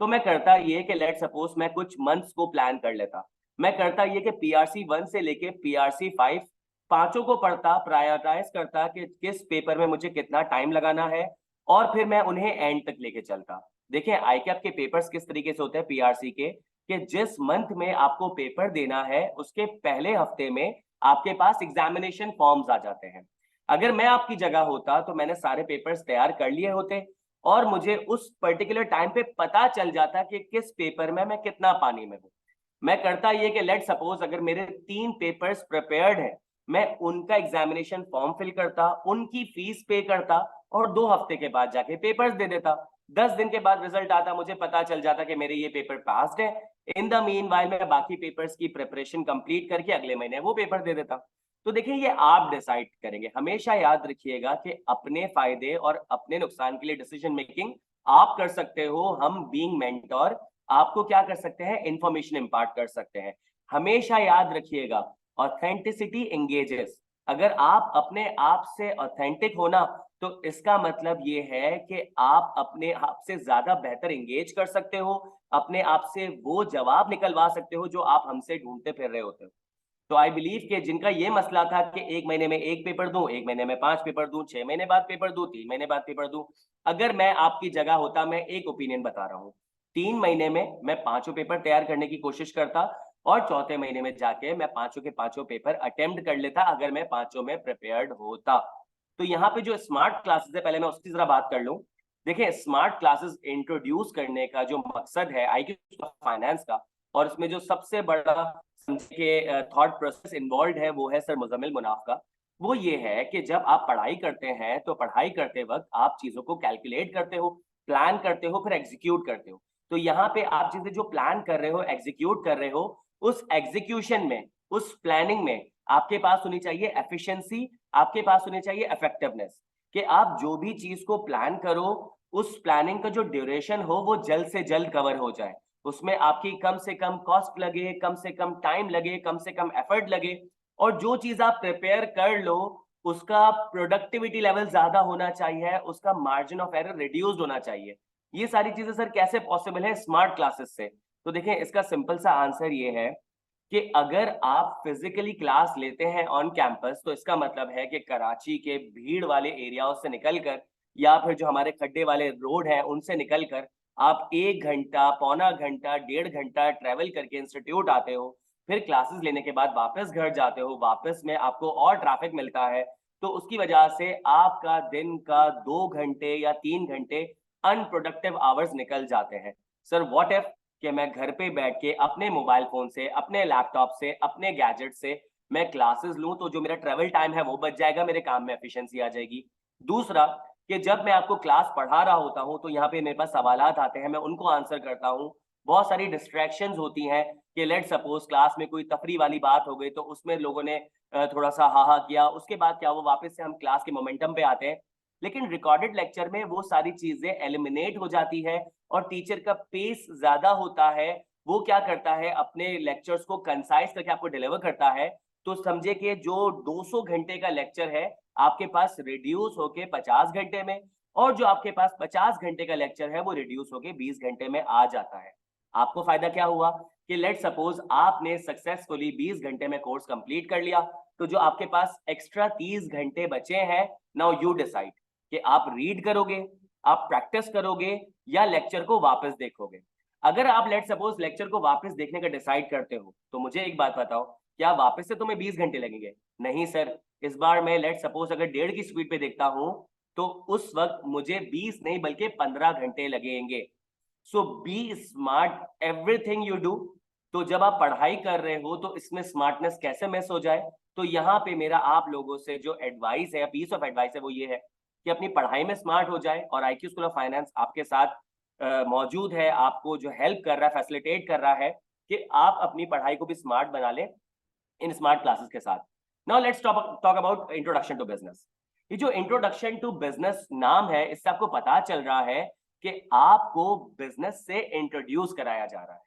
तो मैं करता ये कि लेट सपोज मैं कुछ मंथ्स को प्लान कर लेता। मैं करता ये कि PRC 1 से लेके PRC 5 पांचों को पढ़ता, प्रायोरिटाइज करता कि किस पेपर में मुझे कितना टाइम लगाना है, और फिर मैं उन्हें एंड तक लेके चलता। देखिए, आईकैप के पेपर्स किस तरीके से होते हैं PRC के, कि जिस मंथ में आपको पेपर देना है उसके पहले हफ्ते में आपके पास एग्जामिनेशन फॉर्म्स आ जाते हैं। अगर मैं आपकी जगह होता तो मैंने सारे पेपर्स तैयार कर लिए होते, और मुझे उस पर्टिकुलर टाइम पे पता चल जाता कि किस पेपर में मैं कितना पानी में हूँ। मैं करता ये कि लेट सपोज अगर मेरे 3 पेपर्स प्रिपेयर्ड है, मैं उनका एग्जामिनेशन फॉर्म फिल करता, उनकी फीस पे करता, और 2 हफ्ते के बाद जाके पेपर्स दे देता। 10 दिन के बाद रिजल्ट आता, मुझे पता चल जाता कि मेरे ये पेपर पास्ड है। इन द मीन वाइल मैं बाकी पेपर्स की प्रिपरेशन कंप्लीट करके अगले महीने वो पेपर दे देता। तो देखिए, ये आप डिसाइड करेंगे। हमेशा याद रखिएगा कि अपने फायदे और अपने नुकसान के लिए डिसीजन मेकिंग आप कर सकते हो। हम बीइंग मेंटर आपको क्या कर सकते हैं, इंफॉर्मेशन इंपार्ट कर सकते हैं। हमेशा याद रखिएगा, ऑथेंटिसिटी एंगेजेस। अगर आप अपने आप से ऑथेंटिक होना, तो इसका मतलब ये है कि आप अपने आप से ज्यादा बेहतर एंगेज कर सकते हो, अपने आप से वो जवाब निकलवा सकते हो जो आप हमसे ढूंढते फिर रहे होते हो। तो आई बिलीव कि जिनका ये मसला था कि 1 महीने में 1 पेपर दूं, 1 महीने में 5 पेपर दूं, 6 महीने बाद पेपर दूं, 3 महीने बाद पेपर दूं, अगर मैं आपकी जगह होता, मैं एक ओपिनियन बता रहा हूं, 3 महीने में मैं 5 पेपर तैयार करने की कोशिश करता और चौथे महीने में जाके मैं 5 के 5 पेपर अटेम्प्ट कर लेता अगर मैं 5 में प्रिपेयर्ड होता। तो यहाँ पे जो स्मार्ट क्लासेस है, पहले मैं उसकी जरा बात कर लूं। देखिए, स्मार्ट क्लासेस इंट्रोड्यूस करने का जो मकसद है IQ फाइनेंस का, और उसमें जो सबसे बड़ा के थॉट प्रोसेस इन्वॉल्व है वो है सर मुजम्मिल मुनाफ का। वो ये है कि जब आप पढ़ाई करते हैं तो पढ़ाई करते वक्त आप चीजों को कैलकुलेट करते हो, प्लान करते हो, फिर एग्जीक्यूट करते हो। तो यहाँ पे आप चीजें जो प्लान कर रहे हो, एग्जीक्यूट कर रहे हो, उस एग्जीक्यूशन में, उस प्लानिंग में आपके पास होनी चाहिए एफिशिएंसी, आपके पास होनी चाहिए इफेक्टिवनेस, कि आप जो भी चीज को प्लान करो उस प्लानिंग का जो ड्यूरेशन हो वो जल्द से जल्द कवर हो जाए, उसमें आपकी कम से कम कॉस्ट लगे, कम से कम टाइम लगे, कम से कम एफर्ट लगे, और जो चीज आप प्रिपेयर कर लो उसका प्रोडक्टिविटी लेवल ज्यादा होना चाहिए, उसका मार्जिन ऑफ एरर रिड्यूस्ड होना चाहिए। ये सारी चीजें सर कैसे पॉसिबल है स्मार्ट क्लासेस से? तो देखें, इसका सिंपल सा आंसर ये है कि अगर आप फिजिकली क्लास लेते हैं ऑन कैंपस तो इसका मतलब है कि कराची के भीड़ वाले एरियाओं से निकलकर या फिर जो हमारे खड्डे वाले रोड हैं उनसे निकलकर आप 1 घंटा, पौना घंटा, 1.5 घंटा ट्रेवल करके इंस्टीट्यूट आते हो, फिर क्लासेस लेने के बाद वापस घर जाते हो, वापस में आपको और ट्रैफिक मिलता है, तो उसकी वजह से आपका दिन का 2 घंटे या 3 घंटे अनप्रोडक्टिव आवर्स निकल जाते हैं। सर व्हाट इफ कि मैं घर पे बैठ के अपने मोबाइल फोन से, अपने लैपटॉप से, अपने गैजेट से मैं क्लासेस लूं, तो जो मेरा ट्रेवल टाइम है वो बच जाएगा, मेरे काम में एफिशिएंसी आ जाएगी। दूसरा कि जब मैं आपको क्लास पढ़ा रहा होता हूं तो यहाँ पे मेरे पास सवालात आते हैं, मैं उनको आंसर करता हूँ। बहुत सारी डिस्ट्रैक्शंस होती हैं कि लेट सपोज क्लास में कोई तफरी वाली बात हो गई तो उसमें लोगों ने थोड़ा सा हा किया, उसके बाद क्या वो वापस से हम क्लास के मोमेंटम पे आते हैं। लेकिन रिकॉर्डेड लेक्चर में वो सारी चीजें एलिमिनेट हो जाती है और टीचर का पेस ज्यादा होता है। वो क्या करता है, अपने लेक्चर्स को कंसाइज करके आपको डिलीवर करता है। तो समझे कि जो 200 घंटे का लेक्चर है आपके पास रिड्यूस होके 50 घंटे में, और जो आपके पास 50 घंटे का लेक्चर है वो रिड्यूस होके 20 घंटे में आ जाता है। आपको फायदा क्या हुआ कि लेट सपोज आपने सक्सेसफुली 20 घंटे में कोर्स कंप्लीट कर लिया, तो जो आपके पास एक्स्ट्रा 30 घंटे बचे हैं, नाउ यू डिसाइड कि आप रीड करोगे, आप प्रैक्टिस करोगे, या लेक्चर को वापस देखोगे। अगर आप लेट सपोज लेक्चर को वापस देखने का डिसाइड करते हो तो मुझे एक बात बताओ, क्या वापस से तुम्हें 20 घंटे लगेंगे? नहीं सर, इस बार मैं लेट सपोज अगर 1.5 की स्पीड पे देखता हूं तो उस वक्त मुझे 20 नहीं बल्कि 15 घंटे लगेंगे। So be smart everything you do. तो जब आप पढ़ाई कर रहे हो तो इसमें स्मार्टनेस कैसे मिस हो जाए? तो यहाँ पे मेरा आप लोगों से जो एडवाइस है, पीस ऑफ एडवाइस है, वो ये है कि अपनी पढ़ाई में स्मार्ट हो जाए, और IQ स्कूल ऑफ फाइनेंस आपके साथ मौजूद है, आपको जो हेल्प कर रहा है, फैसिलिटेट कर रहा है कि आप अपनी पढ़ाई को भी स्मार्ट बना लें इन स्मार्ट क्लासेस के साथ। Now let's talk about introduction to business. ये जो इंट्रोडक्शन टू बिजनेस नाम है, इससे आपको पता चल रहा है कि आपको बिजनेस से इंट्रोड्यूस कराया जा रहा है।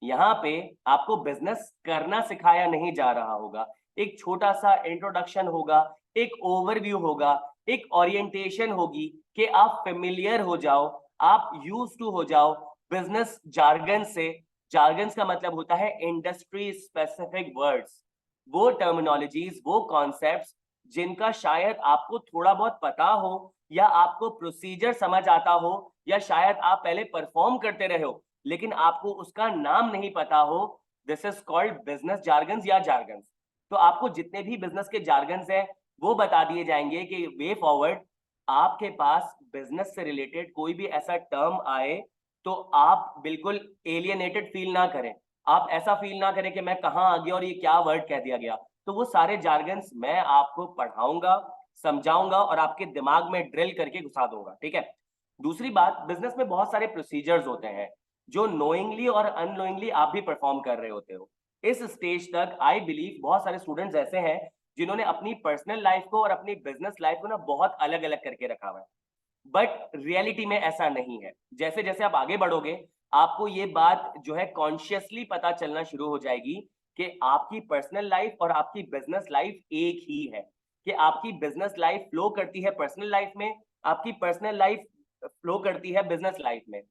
यहाँ पे आपको बिजनेस करना सिखाया नहीं जा रहा होगा, एक छोटा सा इंट्रोडक्शन होगा, एक ओवरव्यू होगा, एक ओरिएंटेशन होगी कि आप फेमिलियर हो जाओ, आप यूज टू हो जाओ बिजनेस जार्गन से। जार्गन्स का मतलब होता है इंडस्ट्री स्पेसिफिक वर्ड्स, वो टर्मिनोलॉजीज, वो कॉन्सेप्ट्स जिनका शायद आपको थोड़ा बहुत पता हो, या आपको प्रोसीजर समझ आता हो, या शायद आप पहले परफॉर्म करते रहे हो लेकिन आपको उसका नाम नहीं पता हो। This is called business jargons या जार्गन्स। तो आपको जितने भी बिजनेस के जार्गन्स हैं वो बता दिए जाएंगे कि वे फॉरवर्ड आपके पास बिजनेस से रिलेटेड कोई भी ऐसा टर्म आए तो आप बिल्कुल एलियनेटेड फील ना करें, आप ऐसा फील ना करें कि मैं कहाँ आ गया और ये क्या वर्ड कह दिया गया। तो वो सारे जार्गन्स मैं आपको पढ़ाऊंगा, समझाऊंगा और आपके दिमाग में ड्रिल करके घुसा दूंगा, ठीक है। दूसरी बात, बिजनेस में बहुत सारे प्रोसीजर्स होते हैं जो नोइंगली और अननोइंगली आप भी परफॉर्म कर रहे होते हो। इस स्टेज तक आई बिलीव बहुत सारे स्टूडेंट्स ऐसे हैं जिन्होंने अपनी पर्सनल लाइफ को और अपनी बिजनेस लाइफ को ना बहुत अलग अलग करके रखा हुआ है, बट रियलिटी में ऐसा नहीं है। जैसे जैसे आप आगे बढ़ोगे आपको ये बात जो है कॉन्शियसली पता चलना शुरू हो जाएगी कि आपकी पर्सनल लाइफ और आपकी बिजनेस लाइफ एक ही है, कि आपकी बिजनेस लाइफ फ्लो करती है पर्सनल लाइफ में, आपकी पर्सनल लाइफ फ्लो करती है बिजनेस लाइफ में।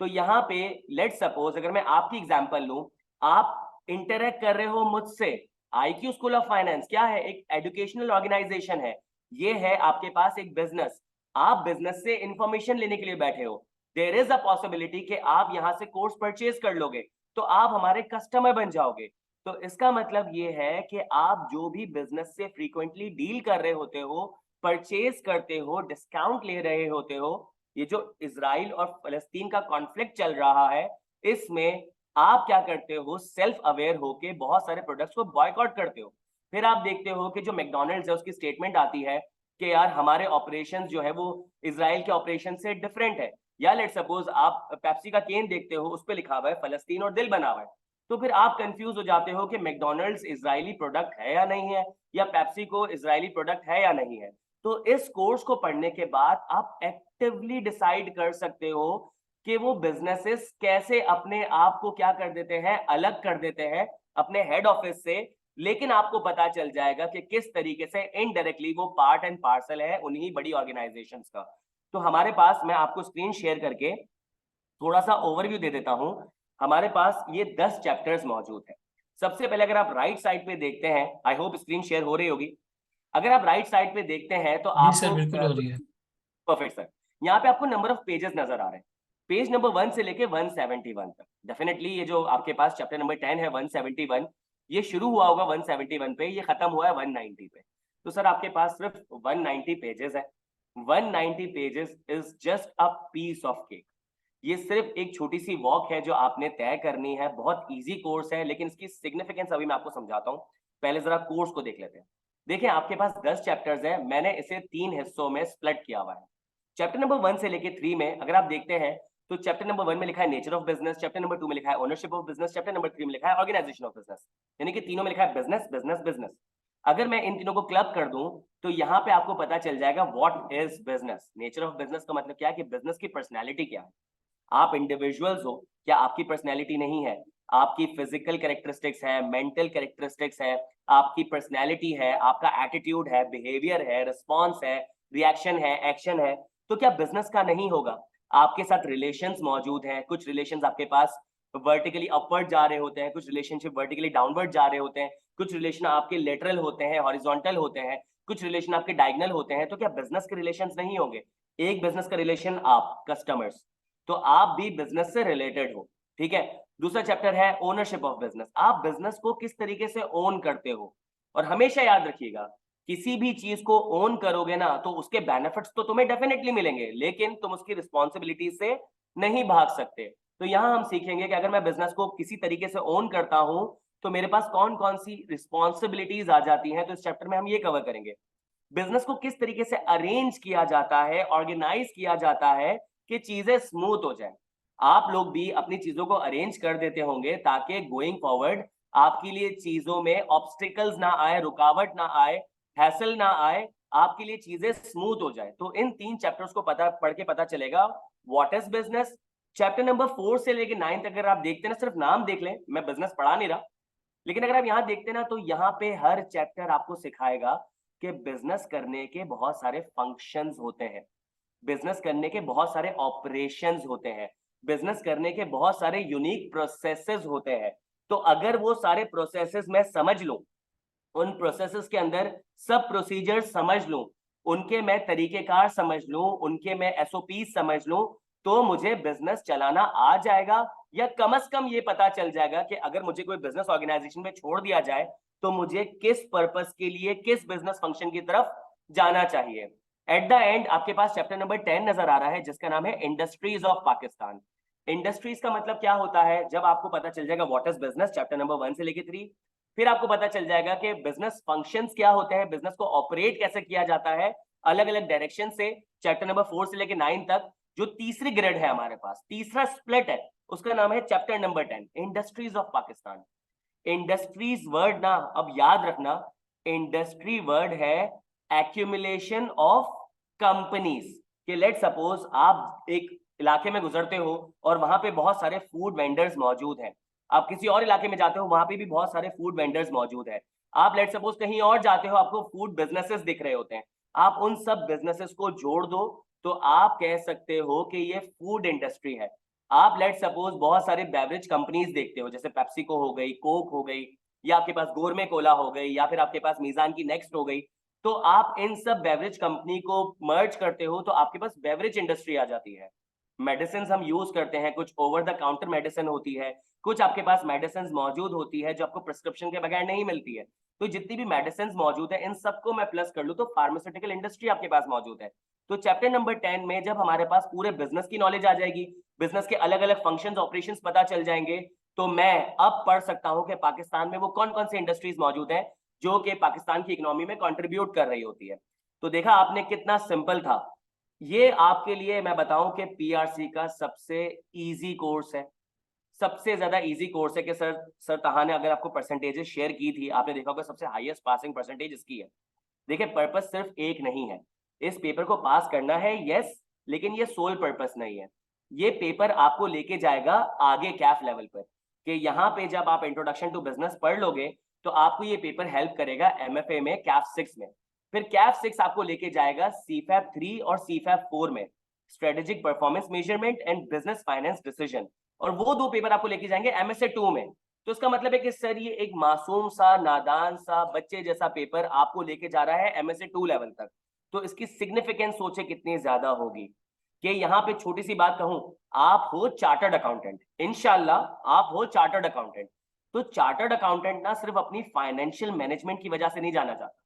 तो यहाँ पे लेट सपोज अगर मैं आपकी एग्जांपल लूं, आप इंटरेक्ट कर रहे हो मुझसे। IQ स्कूल ऑफ फाइनेंस क्या है? एक एजुकेशनल ऑर्गेनाइजेशन है। ये है आपके पास एक बिजनेस, आप बिजनेस से इंफॉर्मेशन लेने के लिए बैठे हो। देयर इज अ पॉसिबिलिटी कि आप यहाँ से कोर्स परचेज कर लोगे तो आप हमारे कस्टमर बन जाओगे। तो इसका मतलब ये है कि आप जो भी बिजनेस से फ्रीक्वेंटली डील कर रहे होते हो, परचेज करते हो, डिस्काउंट ले रहे होते हो, ये जो इजराइल और फलस्तीन का कॉन्फ्लिक्ट चल रहा है, इसमें आप क्या करते हो, सेल्फ अवेयर होके बहुत सारे प्रोडक्ट्स को बॉयकॉट करते हो। फिर आप देखते हो कि जो मैकडॉनल्ड्स है उसकी स्टेटमेंट आती है कि यार हमारे ऑपरेशंस जो है वो इजराइल के ऑपरेशन से डिफरेंट है। या लेट सपोज आप पेप्सी का केन देखते हो, उस पर लिखा हुआ है फलस्तीन और दिल बना हुआ है, तो फिर आप कंफ्यूज हो जाते हो कि मैकडॉनल्ड्स इजरायली प्रोडक्ट है या नहीं है, या पेप्सी को इजरायली प्रोडक्ट है या नहीं है। तो इस कोर्स को पढ़ने के बाद आप एक्टिवली डिसाइड कर सकते हो कि वो बिजनेसेस कैसे अपने आप को क्या कर देते हैं, अलग कर देते हैं अपने हेड ऑफिस से, लेकिन आपको पता चल जाएगा कि किस तरीके से इनडायरेक्टली वो पार्ट एंड पार्सल है उन्हीं बड़ी ऑर्गेनाइजेशंस का। तो हमारे पास, मैं आपको स्क्रीन शेयर करके थोड़ा सा ओवरव्यू दे देता हूं। हमारे पास ये 10 चैप्टर्स मौजूद है। सबसे पहले अगर आप राइट साइड पे देखते हैं, आई होप स्क्रीन शेयर हो रही होगी, अगर आप राइट साइड पे देखते हैं तो जी सर, बिल्कुल हो आपको रही है। परफेक्ट सर, यहाँ पे आपको नंबर ऑफ पेजेस नजर आ रहे हैं, पेज नंबर 1 से लेके 171 तक। डेफिनेटली ये जो आपके पास चैप्टर नंबर 10 है 171, ये शुरू हुआ होगा 171 पे, ये खत्म हुआ है 190 पे। तो सर आपके पास सिर्फ 190 पेजेस है। 190 pages is just a piece of cake. ये सिर्फ एक छोटी सी वॉक है जो आपने तय करनी है। बहुत इजी कोर्स है, लेकिन इसकी सिग्निफिकेंस अभी मैं आपको समझाता हूँ। पहले जरा कोर्स को देख लेते हैं। देखिए आपके पास 10 चैप्टर्स हैं, मैंने इसे 3 हिस्सों में स्प्लिट किया हुआ है। चैप्टर नंबर 1 से लेके 3 में अगर आप देखते हैं तो चैप्टर नंबर 1 में लिखा है nature of business, chapter number 2 में लिखा है ownership of business, chapter number 3 में लिखा है ऑर्गेनाइजेशन ऑफ बिजनेस। यानी कि तीनों में लिखा है बिजनेस बिजनेस बिजनेस। अगर मैं इन तीनों को क्लब कर दूं तो यहाँ पे आपको पता चल जाएगा what is business. Nature of business का मतलब क्या है कि बिजनेस की पर्सनैलिटी क्या है। आप इंडिविजुअल्स हो, क्या आपकी पर्सनैलिटी नहीं है? आपकी फिजिकल कैरेक्टरिस्टिक्स है, मेंटल कैरेक्टरिस्टिक्स है, आपकी पर्सनैलिटी है, आपका एटीट्यूड है, बिहेवियर है, रिस्पॉन्स है, रिएक्शन है, एक्शन है। तो क्या बिजनेस का नहीं होगा? आपके साथ रिलेशंस मौजूद हैं, कुछ रिलेशंस आपके पास वर्टिकली अपवर्ड जा रहे होते हैं, कुछ रिलेशनशिप वर्टिकली डाउनवर्ड जा रहे होते हैं, कुछ रिलेशन आपके लेटरल होते हैं, हॉरिजॉन्टल होते हैं, कुछ रिलेशन आपके डायगोनल होते हैं। तो क्या बिजनेस के रिलेशंस नहीं होंगे? एक बिजनेस का रिलेशन आप कस्टमर्स, तो आप भी बिजनेस से रिलेटेड हो, ठीक है। दूसरा चैप्टर है ओनरशिप ऑफ बिजनेस। आप बिजनेस को किस तरीके से ओन करते हो। और हमेशा याद रखिएगा, किसी भी चीज को ओन करोगे ना तो उसके बेनिफिट्स तो तुम्हें डेफिनेटली मिलेंगे, लेकिन तुम उसकी रिस्पॉन्सिबिलिटी से नहीं भाग सकते। तो यहां हम सीखेंगे कि अगर मैं बिजनेस को किसी तरीके से ओन करता हूं तो मेरे पास कौन कौन सी रिस्पॉन्सिबिलिटीज आ जाती हैं। तो इस चैप्टर में हम ये कवर करेंगे बिजनेस को किस तरीके से अरेंज किया जाता है, ऑर्गेनाइज किया जाता है कि चीजें स्मूथ हो जाए। आप लोग भी अपनी चीजों को अरेंज कर देते होंगे ताकि गोइंग फॉरवर्ड आपके लिए चीजों में ऑब्स्टिकल्स ना आए, रुकावट ना आए, हैसल ना आए, आपके लिए चीजें स्मूथ हो जाए। तो इन 3 चैप्टर्स को पढ़ के पता चलेगा what is business. Chapter number 4 से लेके 9 तक अगर आप देखते हैं ना, सिर्फ नाम देख लें, मैं बिजनेस पढ़ा नहीं रहा, लेकिन अगर आप यहाँ देखते ना तो यहाँ पे हर चैप्टर आपको सिखाएगा कि बिजनेस करने के बहुत सारे फंक्शंस होते हैं, बिजनेस करने के बहुत सारे ऑपरेशंस होते हैं, बिजनेस करने के बहुत सारे यूनिक प्रोसेसेस होते हैं। तो अगर वो सारे प्रोसेसेस मैं समझ लूं, उन प्रोसेसेस के अंदर सब प्रोसीजर्स समझ लूं, उनके मैं तरीकेकार समझ लूं, उनके मैं एसओपी समझ लूं, तो मुझे बिजनेस चलाना आ जाएगा, या कम से कम ये पता चल जाएगा कि अगर मुझे कोई बिजनेस ऑर्गेनाइजेशन में छोड़ दिया जाए तो मुझे किस पर्पस के लिए, किस बिजनेस फंक्शन की तरफ जाना चाहिए। एट द एंड आपके पास चैप्टर नंबर 10 नजर आ रहा है जिसका नाम है इंडस्ट्रीज ऑफ पाकिस्तान। इंडस्ट्रीज का मतलब क्या होता है, जब आपको पता चल जाएगा what is business chapter number 1 से लेके 3, फिर आपको पता चल जाएगा कि बिजनेस फंक्शंस क्या होते हैं, बिजनेस को ऑपरेट कैसे किया जाता है अलग अलग डायरेक्शन से, चैप्टर नंबर 4 से लेके 9 तक। जो तीसरी ग्रेड है हमारे पास, तीसरा स्प्लिट है, उसका नाम है chapter number 10 industries of Pakistan. Industries word ना अब याद रखना, इंडस्ट्री वर्ड है एक्यूमुलेशन ऑफ कंपनीज। कि लेट सपोज आप एक इलाके में गुजरते हो और वहां पे बहुत सारे फूड वेंडर्स मौजूद हैं, आप किसी और इलाके में जाते हो वहां पे भी बहुत सारे फूड वेंडर्स मौजूद हैं, आप लेट सपोज कहीं और जाते हो आपको फूड बिजनेसेस दिख रहे होते हैं, आप उन सब बिजनेसेस को जोड़ दो तो आप कह सकते हो कि ये फूड इंडस्ट्री है। आप लेट सपोज बहुत सारे बेवरेज कंपनीज देखते हो, जैसे पेप्सिको हो गई, कोक हो गई, या आपके पास गोरमे कोला हो गई, या फिर आपके पास मीजान की नेक्स्ट हो गई, तो आप इन सब बेवरेज कंपनी को मर्ज करते हो तो आपके पास बेवरेज इंडस्ट्री आ जाती है। मेडिसिन हम यूज करते हैं, कुछ ओवर द काउंटर मेडिसिन होती है, कुछ आपके पास मेडिसिन मौजूद होती है जो आपको प्रिस्क्रिप्शन के बगैर नहीं मिलती है। तो जितनी भी मेडिसिन मौजूद है इन सबको मैं प्लस कर लूं तो फार्मास्यूटिकल इंडस्ट्री आपके पास मौजूद है। तो चैप्टर नंबर 10 में जब हमारे पास पूरे बिजनेस की नॉलेज आ जाएगी, बिजनेस के अलग अलग फंक्शंस ऑपरेशंस पता चल जाएंगे, तो मैं अब पढ़ सकता हूं कि पाकिस्तान में वो कौन कौन सी इंडस्ट्रीज मौजूद है जो कि पाकिस्तान की इकोनॉमी में कंट्रीब्यूट कर रही होती है। तो देखा आपने कितना सिंपल था। ये आपके लिए मैं बताऊं कि पीआरसी का सबसे इजी कोर्स है, सबसे ज्यादा इजी कोर्स है। कि सर तहा ने अगर आपको परसेंटेजेस शेयर की थी, आपने देखा होगा सबसे हाईएस्ट पासिंग परसेंटेज इसकी है। देखिए पर्पस सिर्फ एक नहीं है, इस पेपर को पास करना है यस, लेकिन ये सोल पर्पस नहीं है। ये पेपर आपको लेके जाएगा आगे कैफ लेवल पर, कि यहाँ पे जब आप इंट्रोडक्शन टू बिजनेस पढ़ लोगे तो आपको ये पेपर हेल्प करेगा एमएफए में कैफ 6 में। फिर कैफ 6 आपको लेके जाएगा सीफैप 3 और सीफैप 4 में, strategic performance measurement and business finance decision, और वो दो पेपर आपको लेके जाएंगे एमएसए 2 में। तो इसका मतलब है कि सर ये एक मासूम सा, नादान सा, बच्चे जैसा पेपर आपको लेके जा रहा है एमएसए 2 लेवल तक। तो इसकी सिग्निफिकेंस सोचे कितनी ज्यादा होगी। कि यहाँ पे छोटी सी बात कहूं, आप हो चार्टर्ड अकाउंटेंट, इंशाल्लाह आप हो चार्टर्ड अकाउंटेंट। तो चार्टर्ड अकाउंटेंट ना सिर्फ अपनी फाइनेंशियल मैनेजमेंट की वजह से नहीं जाना चाहता,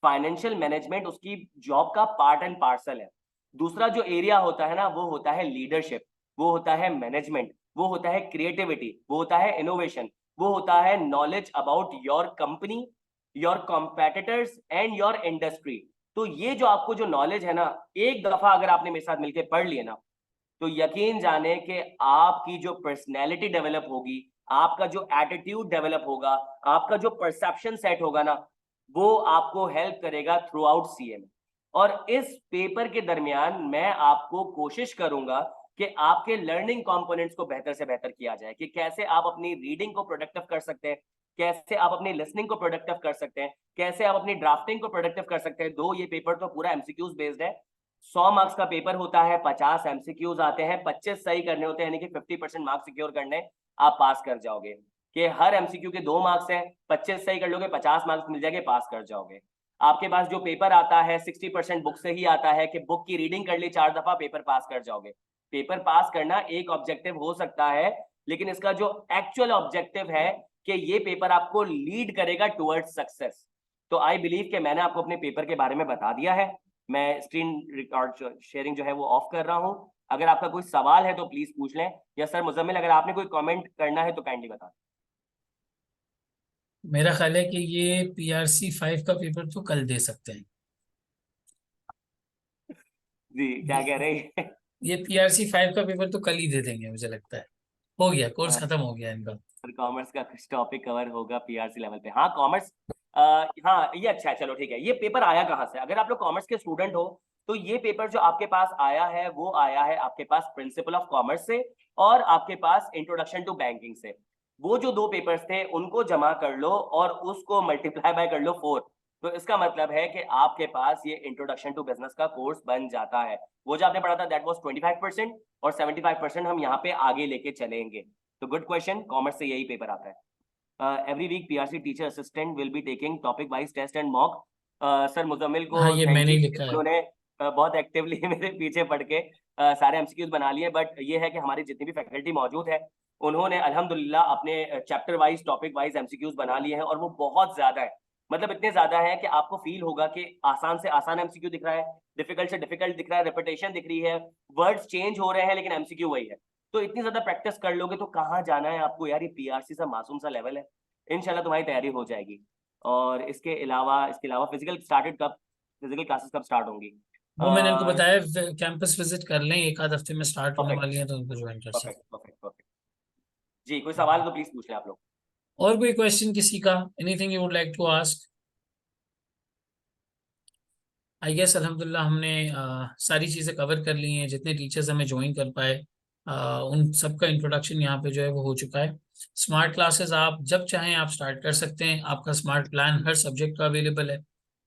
फाइनेंशियल मैनेजमेंट उसकी जॉब का पार्ट एंड पार्सल है। दूसरा जो एरिया होता है ना, वो होता है लीडरशिप, वो होता है मैनेजमेंट, वो होता है क्रिएटिविटी, वो होता है इनोवेशन, वो होता है knowledge about your company, your competitors and your industry. तो ये जो आपको जो नॉलेज है ना, एक दफा अगर आपने मेरे साथ मिलकर पढ़ लिए ना, तो यकीन जाने कि आपकी जो पर्सनैलिटी डेवलप होगी, आपका जो एटीट्यूड डेवलप होगा, आपका जो परसेप्शन सेट होगा ना, वो आपको हेल्प करेगा थ्रू आउट सीए में। और इस पेपर के दरमियान मैं आपको कोशिश करूंगा कि आपके लर्निंग कंपोनेंट्स को बेहतर से बेहतर किया जाए, कि कैसे आप अपनी रीडिंग को प्रोडक्टिव कर सकते हैं, कैसे आप अपनी लिसनिंग को प्रोडक्टिव कर सकते हैं, कैसे आप अपनी ड्राफ्टिंग को प्रोडक्टिव कर सकते हैं। दो ये पेपर तो पूरा एमसीक्यूज बेस्ड है, 100 मार्क्स का पेपर होता है, 50 एमसीक्यूज आते हैं, 25 सही करने होते हैं, यानी कि 50% मार्क्स सिक्योर करने, आप पास कर जाओगे। कि हर एमसीक्यू के 2 मार्क्स हैं, 25 सही कर लोगे 50 मार्क्स मिल जाएंगे, पास कर जाओगे। आपके पास जो पेपर आता है 60% बुक से ही आता है, कि बुक की रीडिंग कर ली 4 दफा, पेपर पास कर जाओगे। पेपर पास करना एक ऑब्जेक्टिव हो सकता है, लेकिन इसका जो एक्चुअल ऑब्जेक्टिव है कि ये पेपर आपको लीड करेगा टुवर्ड्स सक्सेस। तो आई बिलीव कि मैंने आपको अपने पेपर के बारे में बता दिया है। मैं स्क्रीन रिकॉर्ड शेयरिंग जो है वो ऑफ कर रहा हूं। अगर आपका कोई सवाल है तो प्लीज पूछ लें, या सर मुजम्मिल अगर आपने कोई कमेंट करना है तो काइंडली बता। मेरा ख्याल है कि ये पीआरसी 5 का पेपर तो कल दे सकते हैं। जी क्या कह रहे हैं? ये पीआरसी 5 का पेपर तो कल ही दे देंगे, मुझे लगता है। हो गया, कोर्स हाँ, खत्म हो गया इनका। कॉमर्स का कुछ टॉपिक कवर होगा पीआरसी लेवल पे। हाँ कॉमर्स, हाँ ये अच्छा है, चलो ठीक है। ये पेपर आया कहाँ से? अगर आप लोग कॉमर्स के स्टूडेंट हो तो ये पेपर जो आपके पास आया है वो आया है आपके पास प्रिंसिपल ऑफ कॉमर्स से और आपके पास इंट्रोडक्शन टू बैंकिंग से। वो जो 2 पेपर्स थे उनको जमा कर लो और उसको मल्टीप्लाई बाय कर लो 4। तो इसका मतलब है कि आपके पास ये इंट्रोडक्शन टू बिजनेस का कोर्स बन जाता है। वो जो आपने पढ़ा था दैट वाज 25% और 75% हम यहाँ पे आगे लेके चलेंगे। तो गुड क्वेश्चन, कॉमर्स से यही पेपर आता है। Every week PRC teacher assistant will be taking topic wise test and mock. Sir Muzammil को हाँ, ये थैंक मैंने यू, ही लिखा है। उन्होंने बहुत एक्टिवली मेरे पीछे पड़ के सारे एमसीक्यूज बना लिए। बट ये है कि हमारी जितनी भी फैकल्टी मौजूद है उन्होंने अल्हम्दुलिल्लाह अपने chapter wise topic wise MCQs बना लिए हैं, और वो बहुत ज्यादा है। मतलब इतने ज्यादा है कि आपको फील होगा कि आसान से आसान एमसीक्यू दिख रहा है, डिफिकल्ट से डिफिकल्ट दिख रहा है, रेपिटेशन दिख रही है, वर्ड्स चेंज हो रहे हैं, लेकिन एमसीक्यू वही है। तो इतनी ज्यादा प्रैक्टिस कर लोगे तो कहाँ जाना है आपको यार, ये पीआरसी सा मासूम सा लेवल है। इंशाल्लाह तुम्हारी तैयारी हो जाएगी। और इसके अलावा फिजिकल क्लासेस कब स्टार्ट होंगी? वो मैंने इनको बताया, कैंपस विजिट कर लें, एक आध हफ्ते में स्टार्ट होने परफेक्ट वाली है तो उनको ज्वाइन कर सकते परफेक्ट। जी कोई सवाल तो प्लीज पूछ लें आप लोग। हैं। और कोई क्वेश्चन किसी का? Anything you would like to ask? I guess अल्हम्दुलिल्लाह हमने सारी चीज़ें कवर कर ली हैं। जितने टीचर्स हमें ज्वाइन कर पाए उन सबका इंट्रोडक्शन यहाँ पे जो है वो हो चुका है। स्मार्ट क्लासेस आप जब चाहें आप स्टार्ट कर सकते हैं। आपका स्मार्ट प्लान हर सब्जेक्ट का अवेलेबल है,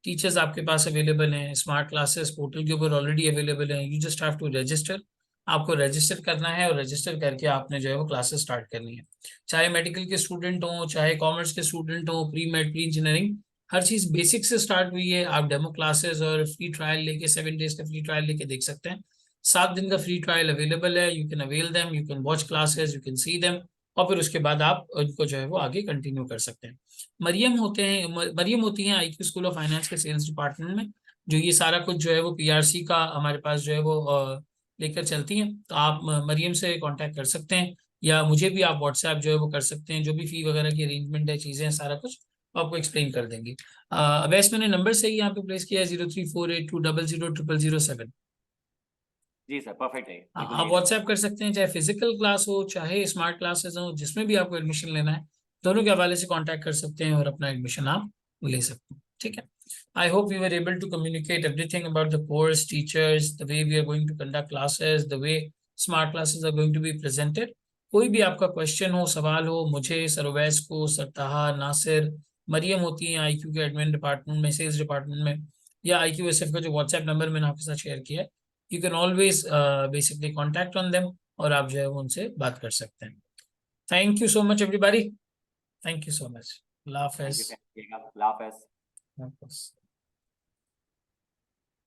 टीचर्स आपके पास अवेलेबल हैं, स्मार्ट क्लासेस पोर्टल के ऊपर ऑलरेडी अवेलेबल हैं। You just have to register. आपको रजिस्टर करना है और रजिस्टर करके आपने जो है वो क्लासेस स्टार्ट करनी है। चाहे मेडिकल के स्टूडेंट हों, चाहे कॉमर्स के स्टूडेंट हों, प्री मेड, प्री इंजीनियरिंग, हर चीज बेसिक से स्टार्ट हुई है। आप डेमो क्लासेस और फ्री ट्रायल लेके 7 डेज का फ्री ट्रायल लेके देख सकते हैं। 7 दिन का फ्री ट्रायल अवेलेबल है, you can avail them, you can watch classes, you can see them, और फिर उसके बाद आप उनको जो है वो आगे कंटिन्यू कर सकते हैं। मरियम होती हैं IQ स्कूल ऑफ फाइनेंस के सेल्स डिपार्टमेंट में, जो ये सारा कुछ जो है वो PRC का हमारे पास जो है वो लेकर चलती हैं। तो आप मरियम से कांटेक्ट कर सकते हैं, या मुझे भी आप व्हाट्सएप जो है वो कर सकते हैं, जो भी फी वगैरह की अरेंजमेंट है, चीज़ें हैं, सारा कुछ आपको एक्सप्लेन कर देंगे। वैसे मैंने नंबर सही यहाँ पे प्लेस किया है 0348200007। जी सर, परफेक्ट है, बिल्कुल आप यही व्हाट्सएप कर सकते हैं, चाहे फिजिकल क्लास हो चाहे स्मार्ट क्लासेस हो, जिसमें भी आपको एडमिशन लेना है, दोनों के हवाले से कांटेक्ट कर सकते हैं और अपना एडमिशन आप ले सकते हैं। ठीक है, I hope we were able to communicate everything about the course, teachers, the way we are going to conduct classes, the way smart classes are going to be presented. कोई भी आपका क्वेश्चन हो, सवाल हो, मुझे, सर उवैस को, सर ताहा, नासिर, मरियम होती हैं IQ के एडमिन डिपार्टमेंट में, सेल्स डिपार्टमेंट में, या IQSF का जो व्हाट्सएप नंबर मैंने आपके साथ शेयर किया है, you can always basically contact on them, और आप जो है उनसे बात कर सकते हैं। Thank you so much everybody. Thank you so much. Allah thank Hafiz. You. Allah हाफ़िज़। Allah Hafiz.